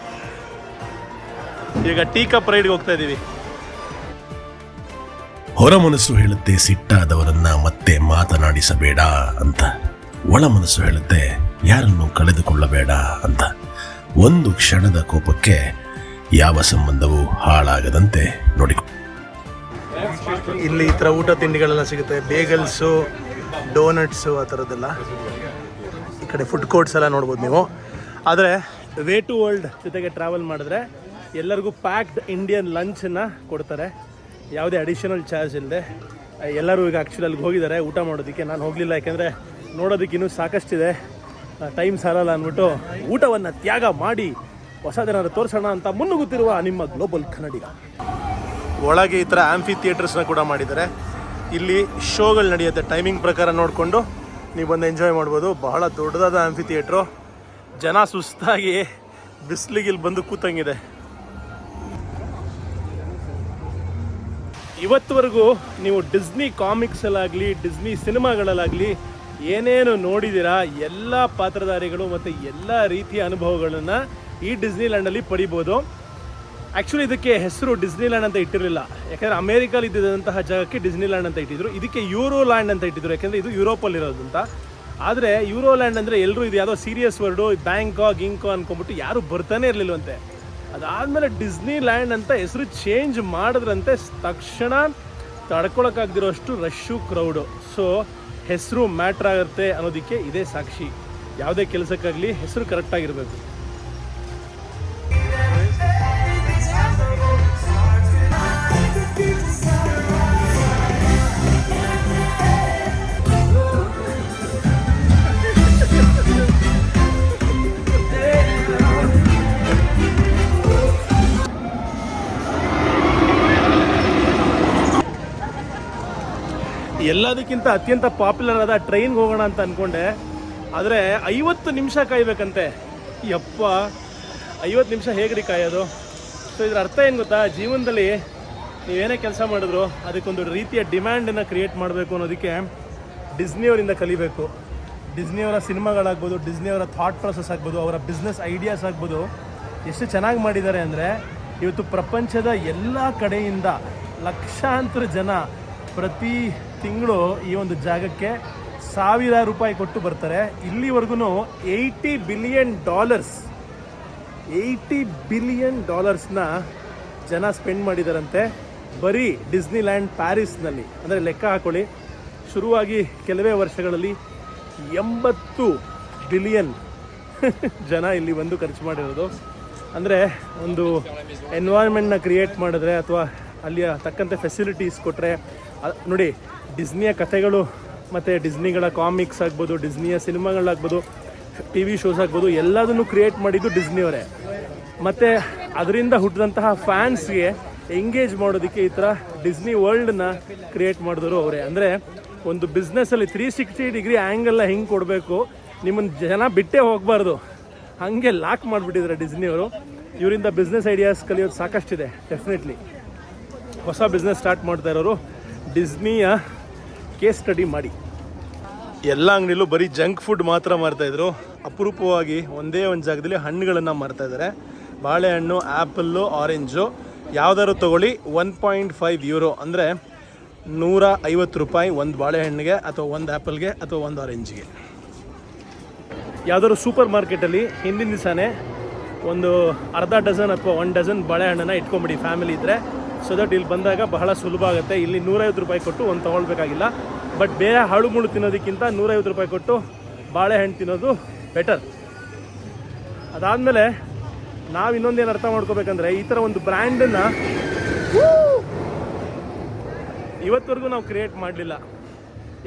ಈಗ ಟೀ ಕಪ್ ರೈಡ್ಗೆ ಹೋಗ್ತಾ ಇದೀವಿ. ಹೊರ ಮನಸ್ಸು ಹೇಳುತ್ತೆ ಸಿಟ್ಟಾದವರನ್ನ ಮತ್ತೆ ಮಾತನಾಡಿಸಬೇಡ ಅಂತ. ಒಳ ಮನಸ್ಸು ಹೇಳುತ್ತೆ ಯಾರನ್ನು ಕಳೆದುಕೊಳ್ಳಬೇಡ ಅಂತ. ಒಂದು ಕ್ಷಣದ ಕೋಪಕ್ಕೆ ಯಾವ ಸಂಬಂಧವೂ ಹಾಳಾಗದಂತೆ ನೋಡಿಕೊ. ಇಲ್ಲಿ ಈ ಥರ ಊಟ ತಿಂಡಿಗಳೆಲ್ಲ ಸಿಗುತ್ತೆ. ಬೇಗಲ್ಸು, ಡೋನಟ್ಸು, ಆ ಥರದ್ದೆಲ್ಲ. ಈ ಕಡೆ ಫುಡ್ ಕೋರ್ಟ್ಸ್ ಎಲ್ಲ ನೋಡ್ಬೋದು ನೀವು. ಆದರೆ ವೇ ಟು ವರ್ಲ್ಡ್ ಜೊತೆಗೆ ಟ್ರಾವೆಲ್ ಮಾಡಿದ್ರೆ ಎಲ್ಲರಿಗೂ ಪ್ಯಾಕ್ಡ್ ಇಂಡಿಯನ್ ಲಂಚನ್ನು ಕೊಡ್ತಾರೆ, ಯಾವುದೇ ಅಡಿಷನಲ್ ಚಾರ್ಜ್ ಇಲ್ಲದೆ. ಎಲ್ಲರೂ ಈಗ ಆ್ಯಕ್ಚುಲಿ ಅಲ್ಲಿಗೆ ಹೋಗಿದ್ದಾರೆ ಊಟ ಮಾಡೋದಕ್ಕೆ. ನಾನು ಹೋಗಲಿಲ್ಲ, ಯಾಕೆಂದರೆ ನೋಡೋದಕ್ಕೆ ಇನ್ನೂ ಸಾಕಷ್ಟಿದೆ, ಟೈಮ್ ಸಾಲಲ್ಲ ಅಂದ್ಬಿಟ್ಟು ಊಟವನ್ನು ತ್ಯಾಗ ಮಾಡಿ ಹೊಸದೇನಾದ್ರು ತೋರಿಸೋಣ ಅಂತ ಮುನ್ನುಗ್ಗುತ್ತಿರುವ ನಿಮ್ಮ ಗ್ಲೋಬಲ್ ಕನ್ನಡಿಗ. ಒಳಗೆ ಈ ಥರ ಆಂಫಿ ಥಿಯೇಟರ್ಸ್ನ ಕೂಡ ಮಾಡಿದ್ದಾರೆ. ಇಲ್ಲಿ ಶೋಗಳು ನಡೆಯುತ್ತೆ, ಟೈಮಿಂಗ್ ಪ್ರಕಾರ ನೋಡಿಕೊಂಡು ನೀವು ಬಂದು ಎಂಜಾಯ್ ಮಾಡ್ಬೋದು. ಬಹಳ ದೊಡ್ಡದಾದ ಆಂಫಿ ಥಿಯೇಟ್ರು. ಜನ ಸುಸ್ತಾಗಿ ಬಿಸಿಲಿಗೆ ಇಲ್ಲಿ ಬಂದು ಕೂತಂಗಿದೆ. ಇವತ್ತುವರೆಗೂ ನೀವು ಡಿಸ್ನಿ ಕಾಮಿಕ್ಸಲ್ಲಾಗಲಿ, ಡಿಸ್ನಿ ಸಿನಿಮಾಗಳಲ್ಲಾಗಲಿ ಏನೇನು ನೋಡಿದ್ದೀರಾ, ಎಲ್ಲ ಪಾತ್ರಧಾರಿಗಳು ಮತ್ತು ಎಲ್ಲ ರೀತಿಯ ಅನುಭವಗಳನ್ನು ಈ ಡಿಸ್ನಿಲ್ಯಾಂಡಲ್ಲಿ ಪಡಿಬೋದು. ಆ್ಯಕ್ಚುಲಿ ಇದಕ್ಕೆ ಹೆಸರು ಡಿಸ್ನಿಲ್ಯಾಂಡ್ ಅಂತ ಇಟ್ಟಿರಲಿಲ್ಲ, ಯಾಕೆಂದರೆ ಅಮೇರಿಕಲ್ಲಿ ಇದ್ದಂತಹ ಜಾಗಕ್ಕೆ ಡಿಸ್ನಿಲ್ಯಾಂಡ್ ಅಂತ ಇಟ್ಟಿದ್ರು. ಇದಕ್ಕೆ ಯೂರೋಲ್ಯಾಂಡ್ ಅಂತ ಇಟ್ಟಿದ್ರು, ಯಾಕೆಂದರೆ ಇದು ಯುರೋಪಲ್ಲಿರೋದು ಅಂತ. ಆದರೆ ಯೂರೋಲ್ಯಾಂಡ್ ಅಂದರೆ ಎಲ್ಲರೂ ಇದು ಯಾವುದೋ ಸೀರಿಯಸ್ ವರ್ಡು, ಬ್ಯಾಂಕಾಕ್ ಗಿಂಕೋ ಅಂದ್ಕೊಂಬಿಟ್ಟು ಯಾರೂ ಬರ್ತಾನೆ ಇರಲಿಲ್ಲವಂತೆ. ಅದಾದಮೇಲೆ ಡಿಸ್ನಿಲ್ಯಾಂಡ್ ಅಂತ ಹೆಸರು ಚೇಂಜ್ ಮಾಡಿದ್ರಂತೆ. ತಕ್ಷಣ ತಡ್ಕೊಳಕ್ಕಾಗದಿರೋಷ್ಟು ರಶ್ಶು, ಕ್ರೌಡು. ಸೊ ಹೆಸರು ಮ್ಯಾಟ್ರ್ ಆಗುತ್ತೆ ಅನ್ನೋದಕ್ಕೆ ಇದೇ ಸಾಕ್ಷಿ. ಯಾವುದೇ ಕೆಲಸಕ್ಕಾಗಲಿ ಹೆಸರು ಕರೆಕ್ಟಾಗಿರಬೇಕು. ಎಲ್ಲದಕ್ಕಿಂತ ಅತ್ಯಂತ ಪಾಪ್ಯುಲರ್ ಆದ ಟ್ರೈನ್ಗೆ ಹೋಗೋಣ ಅಂತ ಅಂದ್ಕೊಂಡೆ, ಆದರೆ 50 ನಿಮಿಷ ಕಾಯಬೇಕಂತೆ. ಯಪ್ಪ, 50 ನಿಮಿಷ ಹೇಗ್ರಿ ಕಾಯೋದು? ಸೊ ಇದ್ರ ಅರ್ಥ ಏನು ಗೊತ್ತಾ, ಜೀವನದಲ್ಲಿ ನೀವೇನೇ ಕೆಲಸ ಮಾಡಿದ್ರು ಅದಕ್ಕೊಂದು ರೀತಿಯ ಡಿಮ್ಯಾಂಡನ್ನು ಕ್ರಿಯೇಟ್ ಮಾಡಬೇಕು ಅನ್ನೋದಕ್ಕೆ ಡಿಸ್ನಿಯವರಿಂದ ಕಲಿಬೇಕು. ಡಿಸ್ನಿಯವರ ಸಿನಿಮಾಗಳಾಗ್ಬೋದು, ಡಿಸ್ನಿಯವರ ಥಾಟ್ ಪ್ರೊಸೆಸ್ ಆಗ್ಬೋದು, ಅವರ ಬಿಸ್ನೆಸ್ ಐಡಿಯಾಸ್ ಆಗ್ಬೋದು, ಎಷ್ಟು ಚೆನ್ನಾಗಿ ಮಾಡಿದ್ದಾರೆ ಅಂದರೆ ಇವತ್ತು ಪ್ರಪಂಚದ ಎಲ್ಲ ಕಡೆಯಿಂದ ಲಕ್ಷಾಂತರ ಜನ ಪ್ರತಿ ತಿಂಗಳು ಈ ಒಂದು ಜಾಗಕ್ಕೆ ₹1,000 ಕೊಟ್ಟು ಬರ್ತಾರೆ. ಇಲ್ಲಿವರೆಗೂ $80 ಬಿಲಿಯನ್ ಜನ ಸ್ಪೆಂಡ್ ಮಾಡಿದಾರಂತೆ ಬರೀ ಡಿಸ್ನಿಲ್ಯಾಂಡ್ ಪ್ಯಾರಿಸ್ನಲ್ಲಿ. ಅಂದರೆ ಲೆಕ್ಕ ಹಾಕೊಳ್ಳಿ, ಶುರುವಾಗಿ ಕೆಲವೇ ವರ್ಷಗಳಲ್ಲಿ 80 ಬಿಲಿಯನ್ ಜನ ಇಲ್ಲಿ ಬಂದು ಖರ್ಚು ಮಾಡಿರೋದು. ಅಂದರೆ ಒಂದು ಎನ್ವೈರ್ಮೆಂಟ್ನ ಕ್ರಿಯೇಟ್ ಮಾಡಿದ್ರೆ ಅಥವಾ ಅಲ್ಲಿಯ ತಕ್ಕಂತೆ ಫೆಸಿಲಿಟೀಸ್ ಕೊಟ್ಟರೆ, ನೋಡಿ ಡಿಸ್ನಿಯ ಕಥೆಗಳು ಮತ್ತು ಡಿಸ್ನಿಗಳ ಕಾಮಿಕ್ಸ್ ಆಗ್ಬೋದು, ಡಿಸ್ನಿಯ ಸಿನಿಮಾಗಳಾಗ್ಬೋದು, ಟಿ ವಿ ಶೋಸ್ ಆಗ್ಬೋದು, ಎಲ್ಲದನ್ನು ಕ್ರಿಯೇಟ್ ಮಾಡಿದ್ದು ಡಿಸ್ನಿಯವರೇ. ಮತ್ತು ಅದರಿಂದ ಹುಟ್ಟಿದಂತಹ ಫ್ಯಾನ್ಸ್ಗೆ ಎಂಗೇಜ್ ಮಾಡೋದಕ್ಕೆ ಈ ಥರ ಡಿಸ್ನಿ ವರ್ಲ್ಡನ್ನ ಕ್ರಿಯೇಟ್ ಮಾಡಿದವರು ಅವರೇ. ಅಂದರೆ ಒಂದು ಬಿಸ್ನೆಸ್ಸಲ್ಲಿ 360 ಡಿಗ್ರಿ ಆ್ಯಂಗಲ್ನ ಹೆಂಗೆ ಕೊಡಬೇಕು, ನಿಮ್ಮನ್ನು ಜನ ಬಿಟ್ಟೇ ಹೋಗಬಾರ್ದು, ಹಾಗೆ ಲಾಕ್ ಮಾಡಿಬಿಟ್ಟಿದ್ದಾರೆ ಡಿಸ್ನಿಯವರು. ಇವರಿಂದ ಬಿಸ್ನೆಸ್ ಐಡಿಯಾಸ್ ಕಲಿಯೋದು ಸಾಕಷ್ಟಿದೆ. ಡೆಫಿನೆಟ್ಲಿ ಹೊಸ ಬಿಸ್ನೆಸ್ ಸ್ಟಾರ್ಟ್ ಮಾಡ್ತಾ ಇರೋರು ಡಿಸ್ನಿಯ ಕೇಸ್ ಸ್ಟಡಿ ಮಾಡಿ. ಎಲ್ಲ ಅಂಗಡಿಲೂ ಬರೀ ಜಂಕ್ ಫುಡ್ ಮಾತ್ರ ಮಾರ್ತಾಯಿದ್ರು. ಅಪರೂಪವಾಗಿ ಒಂದೇ ಒಂದು ಜಾಗದಲ್ಲಿ ಹಣ್ಣುಗಳನ್ನು ಮಾರ್ತಾಯಿದ್ದಾರೆ. ಬಾಳೆಹಣ್ಣು, ಆ್ಯಪಲ್ಲು, ಆರೆಂಜು ಯಾವುದಾದ್ರು ತೊಗೊಳ್ಳಿ €1.5 ಅಂದರೆ ₹150 ಒಂದು ಬಾಳೆಹಣ್ಣಿಗೆ ಅಥವಾ ಒಂದು ಆ್ಯಪಲ್ಗೆ ಅಥವಾ ಒಂದು ಆರೆಂಜಿಗೆ. ಯಾವುದಾದ್ರು ಸೂಪರ್ ಮಾರ್ಕೆಟಲ್ಲಿ ಹಿಂದಿನ ದಿವಸನೇ ಒಂದು ಅರ್ಧ ಡಜನ್ ಅಥವಾ 1 ಡಜನ್ ಬಾಳೆಹಣ್ಣನ್ನು ಇಟ್ಕೊಂಬಿಡಿ ಫ್ಯಾಮಿಲಿ ಇದ್ದರೆ. ಸೊ ದಟ್ ಇಲ್ಲಿ ಬಂದಾಗ ಬಹಳ ಸುಲಭ ಆಗುತ್ತೆ. ಇಲ್ಲಿ ₹150 ಕೊಟ್ಟು ಒಂದು ತೊಗೊಳ್ಬೇಕಾಗಿಲ್ಲ. ಬಟ್ ಬೇರೆ ಹಾಳು ಮುಳು ತಿನ್ನೋದಕ್ಕಿಂತ ₹150 ಕೊಟ್ಟು ಬಾಳೆಹಣ್ಣು ತಿನ್ನೋದು ಬೆಟರ್. ಅದಾದಮೇಲೆ ನಾವು ಇನ್ನೊಂದೇನು ಅರ್ಥ ಮಾಡ್ಕೋಬೇಕಂದ್ರೆ, ಈ ಥರ ಒಂದು ಬ್ರ್ಯಾಂಡನ್ನು ಇವತ್ತವರೆಗೂ ನಾವು ಕ್ರಿಯೇಟ್ ಮಾಡಲಿಲ್ಲ.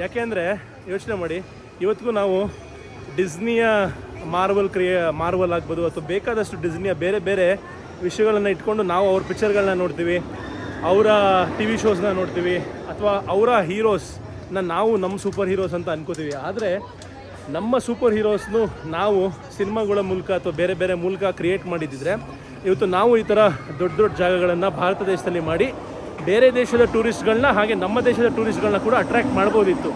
ಯಾಕೆಂದರೆ ಯೋಚನೆ ಮಾಡಿ, ಇವತ್ತಿಗೂ ನಾವು ಡಿಸ್ನಿಯ ಮಾರ್ವಲ್ ಆಗ್ಬೋದು ಅಥವಾ ಬೇಕಾದಷ್ಟು ಡಿಸ್ನಿಯ ಬೇರೆ ಬೇರೆ ವಿಷಯಗಳನ್ನು ಇಟ್ಕೊಂಡು ನಾವು ಅವ್ರ ಪಿಕ್ಚರ್ಗಳನ್ನ ನೋಡ್ತೀವಿ, ಅವರ ಟಿ ವಿ ಶೋಸ್ನ ನೋಡ್ತೀವಿ, ಅಥವಾ ಅವರ ಹೀರೋಸ್ನ ನಾವು ನಮ್ಮ ಸೂಪರ್ ಹೀರೋಸ್ ಅಂತ ಅನ್ಕೋತೀವಿ. ಆದರೆ ನಮ್ಮ ಸೂಪರ್ ಹೀರೋಸ್ನು ನಾವು ಸಿನಿಮಾಗಳ ಮೂಲಕ ಅಥವಾ ಬೇರೆ ಬೇರೆ ಮೂಲಕ ಕ್ರಿಯೇಟ್ ಮಾಡಿದ್ದಿದ್ರೆ ಇವತ್ತು ನಾವು ಈ ಥರ ದೊಡ್ಡ ದೊಡ್ಡ ಜಾಗಗಳನ್ನು ಭಾರತ ದೇಶದಲ್ಲಿ ಮಾಡಿ ಬೇರೆ ದೇಶದ ಟೂರಿಸ್ಟ್ಗಳನ್ನ ಹಾಗೆ ನಮ್ಮ ದೇಶದ ಟೂರಿಸ್ಟ್ಗಳನ್ನ ಕೂಡ ಅಟ್ರ್ಯಾಕ್ಟ್ ಮಾಡ್ಬೋದಿತ್ತು.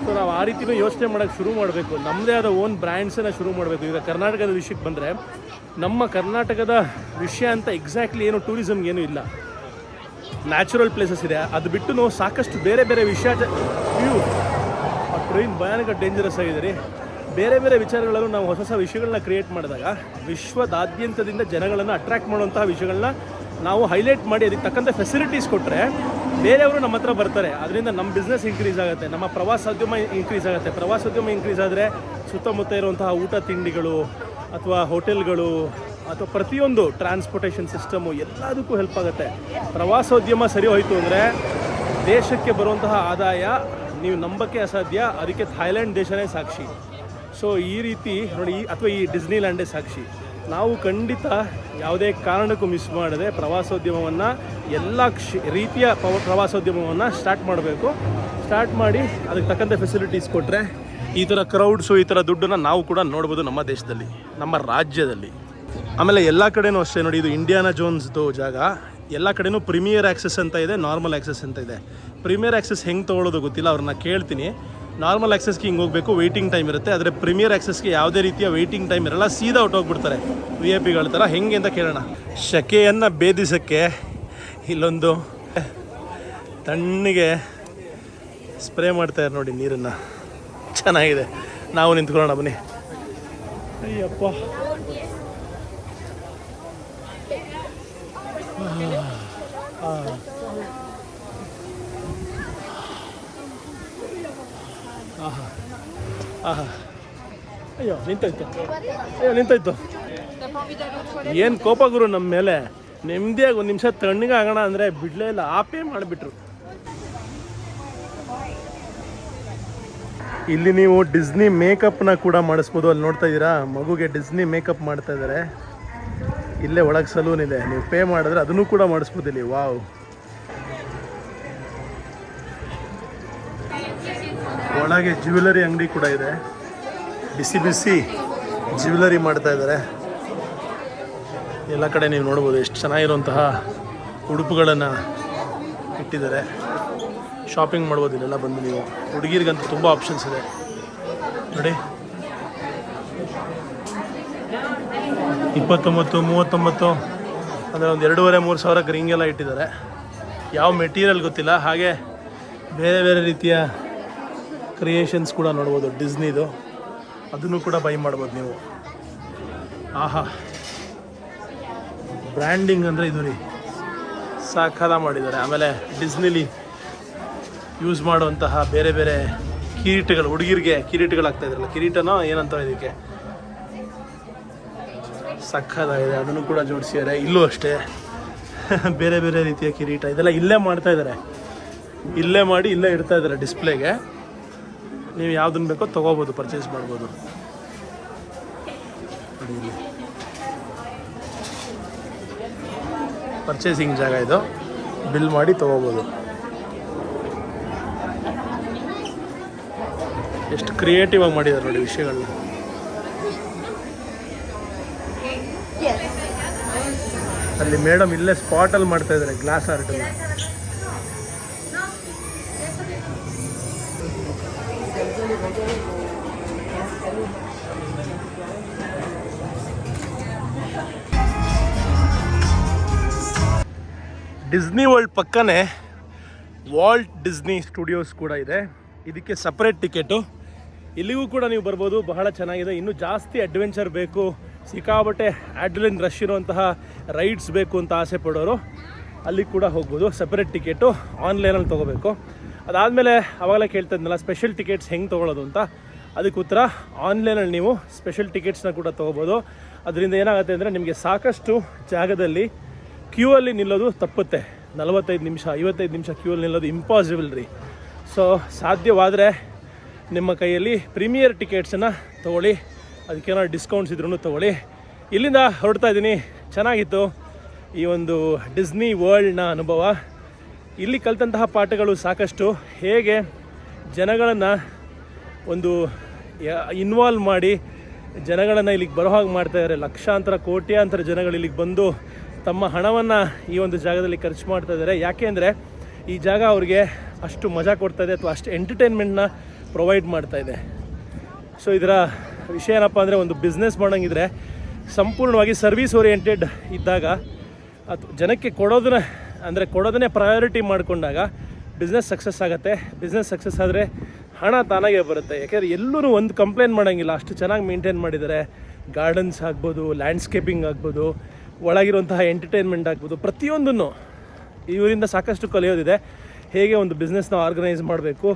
ಸೊ ನಾವು ಆ ರೀತಿಯೂ ಯೋಚನೆ ಮಾಡೋಕ್ಕೆ ಶುರು ಮಾಡಬೇಕು. ನಮ್ಮದೇ ಆದ ಓನ್ ಬ್ರ್ಯಾಂಡ್ಸನ್ನು ಶುರು ಮಾಡಬೇಕು. ಈಗ ಕರ್ನಾಟಕದ ವಿಷಯಕ್ಕೆ ಬಂದರೆ, ನಮ್ಮ ಕರ್ನಾಟಕದ ವಿಷಯ ಅಂತ ಎಕ್ಸಾಕ್ಟ್ಲಿ ಏನು ಟೂರಿಸಮ್ಗೆ ಏನೂ ಇಲ್ಲ. ನ್ಯಾಚುರಲ್ ಪ್ಲೇಸಸ್ ಇದೆ, ಅದು ಬಿಟ್ಟು ಸಾಕಷ್ಟು ಬೇರೆ ಬೇರೆ ವಿಷಯ. ಆ ಟ್ರೈನ್ ಭಯಾನಕ ಡೇಂಜರಸ್ ಆಗಿದೆ ರೀ. ಬೇರೆ ಬೇರೆ ವಿಚಾರಗಳಲ್ಲೂ ನಾವು ಹೊಸ ಹೊಸ ವಿಷಯಗಳನ್ನ ಕ್ರಿಯೇಟ್ ಮಾಡಿದಾಗ ವಿಶ್ವದಾದ್ಯಂತದಿಂದ ಜನಗಳನ್ನು ಅಟ್ರ್ಯಾಕ್ಟ್ ಮಾಡುವಂತಹ ವಿಷಯಗಳನ್ನ ನಾವು ಹೈಲೈಟ್ ಮಾಡಿ ಅದಕ್ಕೆ ತಕ್ಕಂಥ ಫೆಸಿಲಿಟೀಸ್ ಕೊಟ್ಟರೆ ಬೇರೆಯವರು ನಮ್ಮ ಹತ್ರ ಬರ್ತಾರೆ. ಅದರಿಂದ ನಮ್ಮ ಬಿಸ್ನೆಸ್ ಇನ್ಕ್ರೀಸ್ ಆಗುತ್ತೆ, ನಮ್ಮ ಪ್ರವಾಸೋದ್ಯಮ ಇನ್ಕ್ರೀಸ್ ಆಗುತ್ತೆ. ಪ್ರವಾಸೋದ್ಯಮ ಇನ್ಕ್ರೀಸ್ ಆದರೆ ಸುತ್ತಮುತ್ತ ಇರುವಂತಹ ಊಟ ತಿಂಡಿಗಳು ಅಥವಾ ಹೋಟೆಲ್ಗಳು ಅಥವಾ ಪ್ರತಿಯೊಂದು ಟ್ರಾನ್ಸ್ಪೋರ್ಟೇಷನ್ ಸಿಸ್ಟಮು ಎಲ್ಲದಕ್ಕೂ ಹೆಲ್ಪ್ ಆಗುತ್ತೆ. ಪ್ರವಾಸೋದ್ಯಮ ಸರಿ ಹೋಯಿತು ಅಂದರೆ ದೇಶಕ್ಕೆ ಬರುವಂತಹ ಆದಾಯ ನೀವು ನಂಬಕ್ಕೆ ಅಸಾಧ್ಯ. ಅದಕ್ಕೆ ಥಾಯ್ಲ್ಯಾಂಡ್ ದೇಶನೇ ಸಾಕ್ಷಿ. ಸೊ ಈ ರೀತಿ ನೋಡಿ, ಅಥವಾ ಈ ಡಿಸ್ನಿಲ್ಯಾಂಡೇ ಸಾಕ್ಷಿ. ನಾವು ಖಂಡಿತ ಯಾವುದೇ ಕಾರಣಕ್ಕೂ ಮಿಸ್ ಮಾಡದೆ ಪ್ರವಾಸೋದ್ಯಮವನ್ನು ಎಲ್ಲ ರೀತಿಯ ಪ್ರವಾಸೋದ್ಯಮವನ್ನು ಸ್ಟಾರ್ಟ್ ಮಾಡಬೇಕು. ಸ್ಟಾರ್ಟ್ ಮಾಡಿ ಅದಕ್ಕೆ ತಕ್ಕಂಥ ಫೆಸಿಲಿಟೀಸ್ ಕೊಟ್ಟರೆ ಈ ಥರ ಕ್ರೌಡ್ಸು, ಈ ಥರ ದುಡ್ಡನ್ನು ನಾವು ಕೂಡ ನೋಡ್ಬೋದು ನಮ್ಮ ದೇಶದಲ್ಲಿ, ನಮ್ಮ ರಾಜ್ಯದಲ್ಲಿ. ಆಮೇಲೆ ಎಲ್ಲ ಕಡೆನೂ ಅಷ್ಟೇ ನೋಡಿ, ಇದು ಇಂಡಿಯಾನಾ ಜೋನ್ಸ್ದು ಜಾಗ. ಎಲ್ಲ ಕಡೆನೂ ಪ್ರೀಮಿಯರ್ ಆ್ಯಕ್ಸೆಸ್ ಅಂತ ಇದೆ, ನಾರ್ಮಲ್ ಆ್ಯಕ್ಸೆಸ್ ಅಂತ ಇದೆ. ಪ್ರೀಮಿಯರ್ ಆ್ಯಕ್ಸೆಸ್ ಹೆಂಗೆ ತೊಗೊಳ್ಳೋದು ಗೊತ್ತಿಲ್ಲ, ಅವ್ರನ್ನ ಕೇಳ್ತೀನಿ. ನಾರ್ಮಲ್ ಆ್ಯಕ್ಸೆಸ್ಗೆ ಹಿಂಗೆ ಹೋಗಬೇಕು, ವೆಯ್ಟಿಂಗ್ ಟೈಮ್ ಇರುತ್ತೆ. ಆದರೆ ಪ್ರೀಮಿಯರ್ ಆ್ಯಕ್ಸೆಸ್ಗೆ ಯಾವುದೇ ರೀತಿಯ ವೆಯ್ಟಿಂಗ್ ಟೈಮ್ ಇರಲ್ಲ, ಸೀದಾ ಹೊಟ್ಟೋಗ್ಬಿಡ್ತಾರೆ VIP ಥರ. ಹೆಂಗೆ ಅಂತ ಕೇಳೋಣ. ಶೆಕೆಯನ್ನು ಭೇದಿಸೋಕ್ಕೆ ಇಲ್ಲೊಂದು ತಣ್ಣಗೆ ಸ್ಪ್ರೇ ಮಾಡ್ತಾರೆ ನೋಡಿ ನೀರನ್ನು, ಚೆನ್ನಾಗಿದೆ. ನಾವು ನಿಂತ್ಕೊಳ್ಳೋಣ ಬನ್ನಿ. ಅಯ್ಯಪ್ಪ, ಅಯ್ಯೋ ನಿಂತಾಯ್ತು. ಏನು ಕೋಪ ಗುರು ನಮ್ಮ ಮೇಲೆ. ನೆಮ್ಮದಿಯಾಗಿ 1 ನಿಮಿಷ ತಣ್ಣಗೆ ಆಗೋಣ ಅಂದರೆ ಬಿಡಲೇ ಇಲ್ಲ, ಆಪೇ ಮಾಡಿಬಿಟ್ರು. ಇಲ್ಲಿ ನೀವು ಡಿಸ್ನಿ ಮೇಕಪ್ನ ಕೂಡ ಮಾಡಿಸ್ಬೋದು. ಅಲ್ಲಿ ನೋಡ್ತಾ ಇದ್ದೀರಾ, ಮಗುಗೆ ಡಿಸ್ನಿ ಮೇಕಪ್ ಮಾಡ್ತಾ ಇದ್ದಾರೆ. ಇಲ್ಲೇ ಒಳಗೆ ಸಲೂನ್ ಇದೆ, ನೀವು ಪೇ ಮಾಡಿದ್ರೆ ಅದನ್ನು ಕೂಡ ಮಾಡಿಸ್ಬೋದು ಇಲ್ಲಿ. ವಾವ್, ಒಳಗೆ ಜ್ಯುವೆಲರಿ ಅಂಗಡಿ ಕೂಡ ಇದೆ. ಬಿಸಿ ಬಿಸಿ ಜ್ಯುವೆಲರಿ ಮಾಡ್ತಾ ಇದ್ದಾರೆ. ಎಲ್ಲ ಕಡೆ ನೀವು ನೋಡ್ಬೋದು ಎಷ್ಟು ಚೆನ್ನಾಗಿರುವಂತಹ ಉಡುಪುಗಳನ್ನು ಇಟ್ಟಿದ್ದಾರೆ. ಶಾಪಿಂಗ್ ಮಾಡ್ಬೋದು ಇಲ್ಲೆಲ್ಲ ಬಂದು ನೀವು. ಹುಡುಗಿರಿಗಂತೂ ತುಂಬ ಆಪ್ಷನ್ಸ್ ಇದೆ ನೋಡಿ. 29, 39 ಅಂದರೆ ಒಂದು 2,500-3 ಸಾವಿರಕ್ಕೆ ರಿಂಗೆಲ್ಲ ಇಟ್ಟಿದ್ದಾರೆ. ಯಾವ ಮೆಟೀರಿಯಲ್ ಗೊತ್ತಿಲ್ಲ. ಹಾಗೆ ಬೇರೆ ಬೇರೆ ರೀತಿಯ ಕ್ರಿಯೇಷನ್ಸ್ ಕೂಡ ನೋಡ್ಬೋದು ಡಿಸ್ನಿದು. ಅದನ್ನು ಕೂಡ ಬೈ ಮಾಡ್ಬೋದು ನೀವು. ಆಹಾ, ಬ್ರ್ಯಾಂಡಿಂಗ್ ಅಂದರೆ ಇದು ರೀ, ಸಾಕಾದ ಮಾಡಿದ್ದಾರೆ. ಆಮೇಲೆ ಡಿಸ್ನಿಲಿ ಯೂಸ್ ಮಾಡುವಂತಹ ಬೇರೆ ಬೇರೆ ಕಿರೀಟಗಳು, ಹುಡುಗಿರಿಗೆ ಕಿರೀಟಗಳಾಗ್ತಾ ಇದ್ರಲ್ಲ, ಕಿರೀಟನೋ ಏನಂತ ಇದಕ್ಕೆ, ಸಕ್ಕದಾಗಿದೆ. ಅದನ್ನು ಕೂಡ ಜೋಡಿಸಿದ್ದಾರೆ. ಇಲ್ಲೂ ಅಷ್ಟೇ ಬೇರೆ ಬೇರೆ ರೀತಿಯ ಕಿರೀಟ ಇದೆಲ್ಲ ಇಲ್ಲೇ ಮಾಡ್ತಾ ಇದ್ದಾರೆ. ಇಲ್ಲೇ ಮಾಡಿ ಇಲ್ಲೇ ಇಡ್ತಾ ಇದ್ದಾರೆ ಡಿಸ್ಪ್ಲೇಗೆ. ನೀವು ಯಾವುದನ್ನು ಬೇಕೋ ತೊಗೋಬೋದು, ಪರ್ಚೇಸ್ ಮಾಡ್ಬೋದು. ಪರ್ಚೇಸಿಂಗ್ ಜಾಗ ಇದು, ಬಿಲ್ ಮಾಡಿ ತೊಗೋಬೋದು. ಎಷ್ಟು ಕ್ರಿಯೇಟಿವ್ ಆಗಿ ಮಾಡಿದ್ದಾರೆ ನೋಡಿ ವಿಷಯಗಳನ್ನ. ಅಲ್ಲಿ ಮೇಡಮ್ ಇಲ್ಲೇ ಸ್ಪಾಟಲ್ಲಿ ಮಾಡ್ತಾ ಇದ್ದಾರೆ ಗ್ಲಾಸ್ ಆರ್ಟನ್ನು. ಡಿಸ್ನಿ ವರ್ಲ್ಡ್ ಪಕ್ಕನೇ ವಾಲ್ಟ್ ಡಿಸ್ನಿ ಸ್ಟುಡಿಯೋಸ್ ಕೂಡ ಇದೆ. ಇದಕ್ಕೆ ಸಪ್ರೇಟ್ ಟಿಕೆಟು. ಇಲ್ಲಿಗೂ ಕೂಡ ನೀವು ಬರ್ಬೋದು. ಬಹಳ ಚೆನ್ನಾಗಿದೆ. ಇನ್ನೂ ಜಾಸ್ತಿ ಅಡ್ವೆಂಚರ್ ಬೇಕು, ಸಿಕ್ಕಾಬಟ್ಟೆ ಅಡ್ರಿನಲಿನ್ ರಶ್ ಇರುವಂತಹ ರೈಡ್ಸ್ ಬೇಕು ಅಂತ ಆಸೆ ಪಡೋರು ಅಲ್ಲಿ ಕೂಡ ಹೋಗ್ಬೋದು. ಸಪ್ರೇಟ್ ಟಿಕೆಟು ಆನ್ಲೈನಲ್ಲಿ ತೊಗೋಬೇಕು. ಅದಾದಮೇಲೆ ಅವಾಗಲೇ ಕೇಳ್ತಾ ಇದ್ನಲ್ಲ ಸ್ಪೆಷಲ್ ಟಿಕೆಟ್ಸ್ ಹೆಂಗೆ ತೊಗೊಳ್ಳೋದು ಅಂತ, ಅದಕ್ಕೆ ಉತ್ತರ ಆನ್ಲೈನಲ್ಲಿ ನೀವು ಸ್ಪೆಷಲ್ ಟಿಕೆಟ್ಸ್ನ ಕೂಡ ತೊಗೋಬೋದು. ಅದರಿಂದ ಏನಾಗುತ್ತೆ ಅಂದರೆ ನಿಮಗೆ ಸಾಕಷ್ಟು ಜಾಗದಲ್ಲಿ ಕ್ಯೂ ಅಲ್ಲಿ ನಿಲ್ಲೋದು ತಪ್ಪುತ್ತೆ. 45 ನಿಮಿಷ 55 ನಿಮಿಷ ಕ್ಯೂ ಅಲ್ಲಿ ನಿಲ್ಲೋದು ಇಂಪಾಸಿಬಲ್ ರೀ. ಸೊ ಸಾಧ್ಯವಾದರೆ ನಿಮ್ಮ ಕೈಯಲ್ಲಿ ಪ್ರೀಮಿಯರ್ ಟಿಕೆಟ್ಸನ್ನು ತೊಗೊಳ್ಳಿ. ಅದಕ್ಕೇನಾದ್ರು ಡಿಸ್ಕೌಂಟ್ಸ್ ಇದ್ರೂ ತೊಗೊಳ್ಳಿ. ಇಲ್ಲಿಂದ ಹೊರಡ್ತಾ ಇದ್ದೀನಿ. ಚೆನ್ನಾಗಿತ್ತು ಈ ಒಂದು ಡಿಸ್ನಿ ವರ್ಲ್ಡ್ನ ಅನುಭವ. ಇಲ್ಲಿ ಕಲಿತಂತಹ ಪಾಠಗಳು ಸಾಕಷ್ಟು. ಹೇಗೆ ಜನಗಳನ್ನು ಒಂದು ಇನ್ವಾಲ್ವ್ ಮಾಡಿ ಜನಗಳನ್ನು ಇಲ್ಲಿಗೆ ಬರೋ ಹಾಗೆ ಮಾಡ್ತಾಯಿದ್ದಾರೆ. ಲಕ್ಷಾಂತರ ಕೋಟ್ಯಾಂತರ ಜನಗಳು ಇಲ್ಲಿಗೆ ಬಂದು ತಮ್ಮ ಹಣವನ್ನು ಈ ಒಂದು ಜಾಗದಲ್ಲಿ ಖರ್ಚು ಮಾಡ್ತಾ ಇದ್ದಾರೆ. ಯಾಕೆ ಅಂದರೆ ಈ ಜಾಗ ಅವ್ರಿಗೆ ಅಷ್ಟು ಮಜಾ ಕೊಡ್ತಾಯಿದೆ ಅಥವಾ ಅಷ್ಟು ಎಂಟರ್ಟೈನ್ಮೆಂಟ್ನ ಪ್ರೊವೈಡ್ ಮಾಡ್ತಾಯಿದೆ. ಸೊ ಇದರ ವಿಷಯ ಏನಪ್ಪ ಅಂದರೆ, ಒಂದು ಬಿಸ್ನೆಸ್ ಮಾಡೋಂಗಿದ್ರೆ ಸಂಪೂರ್ಣವಾಗಿ ಸರ್ವಿಸ್ ಓರಿಯೆಂಟೆಡ್ ಇದ್ದಾಗ ಅಥವಾ ಜನಕ್ಕೆ ಕೊಡೋದನ್ನೇ ಪ್ರಯಾರಿಟಿ ಮಾಡಿಕೊಂಡಾಗ ಬಿಸ್ನೆಸ್ ಸಕ್ಸಸ್ ಆಗುತ್ತೆ. ಬಿಸ್ನೆಸ್ ಸಕ್ಸಸ್ ಆದರೆ ಹಣ ತಾನಾಗೆ ಬರುತ್ತೆ. ಯಾಕೆಂದರೆ ಎಲ್ಲೂ ಒಂದು ಕಂಪ್ಲೇಂಟ್ ಮಾಡೋಂಗಿಲ್ಲ, ಅಷ್ಟು ಚೆನ್ನಾಗಿ ಮೇಂಟೈನ್ ಮಾಡಿದ್ದಾರೆ. ಗಾರ್ಡನ್ಸ್ ಆಗ್ಬೋದು, ಲ್ಯಾಂಡ್ಸ್ಕೇಪಿಂಗ್ ಆಗ್ಬೋದು, ಒಳಗಿರುವಂತಹ ಎಂಟರ್ಟೈನ್ಮೆಂಟ್ ಆಗ್ಬೋದು, ಪ್ರತಿಯೊಂದನ್ನು ಇವರಿಂದ ಸಾಕಷ್ಟು ಕಲಿಯೋದಿದೆ. ಹೇಗೆ ಒಂದು ಬಿಸ್ನೆಸ್ನ ಆರ್ಗನೈಸ್ ಮಾಡಬೇಕು,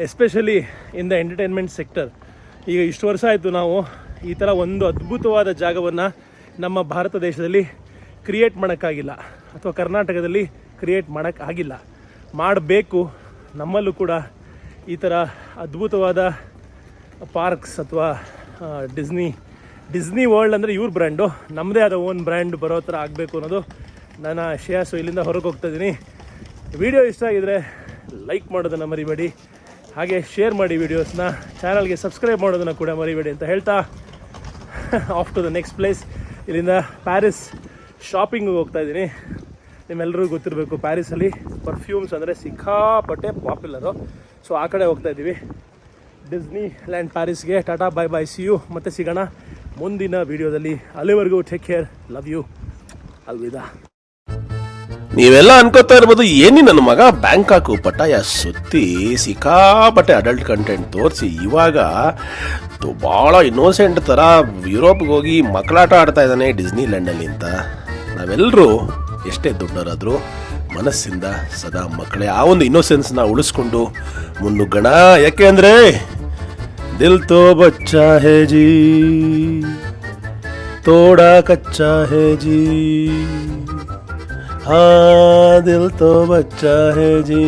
especially in the entertainment sector. ಈಗ ಇಷ್ಟು ವರ್ಷ ಆಯಿತು ನಾವು ಈ ಥರ ಒಂದು ಅದ್ಭುತವಾದ ಜಾಗವನ್ನು ನಮ್ಮ ಭಾರತ ದೇಶದಲ್ಲಿ ಕ್ರಿಯೇಟ್ ಮಾಡೋಕ್ಕಾಗಿಲ್ಲ, ಅಥವಾ ಕರ್ನಾಟಕದಲ್ಲಿ ಕ್ರಿಯೇಟ್ ಮಾಡೋಕ್ಕಾಗಿಲ್ಲ. ಮಾಡಬೇಕು. ನಮ್ಮಲ್ಲೂ ಕೂಡ ಈ ಥರ ಅದ್ಭುತವಾದ ಪಾರ್ಕ್ಸ್ ಅಥವಾ ಡಿಸ್ನಿ ವರ್ಲ್ಡ್ ಅಂದರೆ ಇವ್ರ ಬ್ರ್ಯಾಂಡು, ನಮ್ಮದೇ ಆದ ಓನ್ ಬ್ರ್ಯಾಂಡ್ ಬರೋ ಥರ ಆಗಬೇಕು ಅನ್ನೋದು ನನ್ನ ಆಶಯ. ಸೊ ಇಲ್ಲಿಂದ ಹೊರಗೆ ಹೋಗ್ತಾಯಿದ್ದೀನಿ. ವಿಡಿಯೋ ಇಷ್ಟ ಆಗಿದರೆ ಲೈಕ್ ಮಾಡೋದನ್ನು ಮರಿಬೇಡಿ. ಹಾಗೆ ಶೇರ್ ಮಾಡಿ ವಿಡಿಯೋಸ್ನ. ಚಾನಲ್ಗೆ ಸಬ್ಸ್ಕ್ರೈಬ್ ಮಾಡೋದನ್ನು ಕೂಡ ಮರಿಬೇಡಿ ಅಂತ ಹೇಳ್ತಾ off to the next place. ಇಲ್ಲಿಂದ ಪ್ಯಾರಿಸ್ ಶಾಪಿಂಗಿಗೆ ಹೋಗ್ತಾಯಿದ್ದೀನಿ. ನಿಮ್ಮೆಲ್ಲರಿಗೂ ಗೊತ್ತಿರಬೇಕು, ಪ್ಯಾರಿಸಲ್ಲಿ ಪರ್ಫ್ಯೂಮ್ಸ್ ಅಂದರೆ ಸಿಕ್ಕಾಪಟ್ಟೆ ಪಾಪ್ಯುಲರು. ಸೊ ಆ ಕಡೆ ಹೋಗ್ತಾಯಿದ್ದೀವಿ, ಡಿಸ್ನಿ ಲ್ಯಾಂಡ್ ಪ್ಯಾರಿಸ್ಗೆ. ಟಾಟಾ, ಬೈ ಬೈ, ಸಿ ಯು. ಮತ್ತೆ ಸಿಗೋಣ ಮುಂದಿನ ವಿಡಿಯೋದಲ್ಲಿ. ಅಲ್ಲಿವರೆಗೂ ಟೇಕ್ ಕೇರ್, ಲವ್ ಯು, ಅಲ್ವಿದಾ. ನೀವೆಲ್ಲ ಅನ್ಕೋತಾ ಇರ್ಬೋದು, ಏನಿ ನನ್ನ ಮಗ ಬ್ಯಾಂಕಾಕು ಪಟಾಯ ಸುತ್ತಿ ಸಿಕ್ಕಾಪಟ್ಟೆ ಅಡಲ್ಟ್ ಕಂಟೆಂಟ್ ತೋರಿಸಿ ಇವಾಗ ಭಾಳ ಇನ್ನೋಸೆಂಟ್ ಥರ ಯುರೋಪ್ಗೆ ಹೋಗಿ ಮಕ್ಕಳಾಟ ಆಡ್ತಾ ಇದ್ದಾನೆ ಡಿಸ್ನಿ ಲ್ಯಾಂಡಲ್ಲಿ ಅಂತ. ನಾವೆಲ್ಲರೂ ಎಷ್ಟೇ ದೊಡ್ಡವರಾದರೂ ಮನಸ್ಸಿಂದ ಸದಾ ಮಕ್ಕಳೇ. ಆ ಒಂದು ಇನ್ನೋಸೆನ್ಸ್ನ ಉಳಿಸ್ಕೊಂಡು ಮುನ್ನುಗ್ಗೋಣ. ಯಾಕೆ ಅಂದರೆ ದಿಲ್ ತೋ ಬಚ್ಚಾ ಹೇ ಜೀ, ತೋಡಾ ಕಚ್ಚಾ ಹೇ ಜೀ, हाँ दिल तो बच्चा है जी.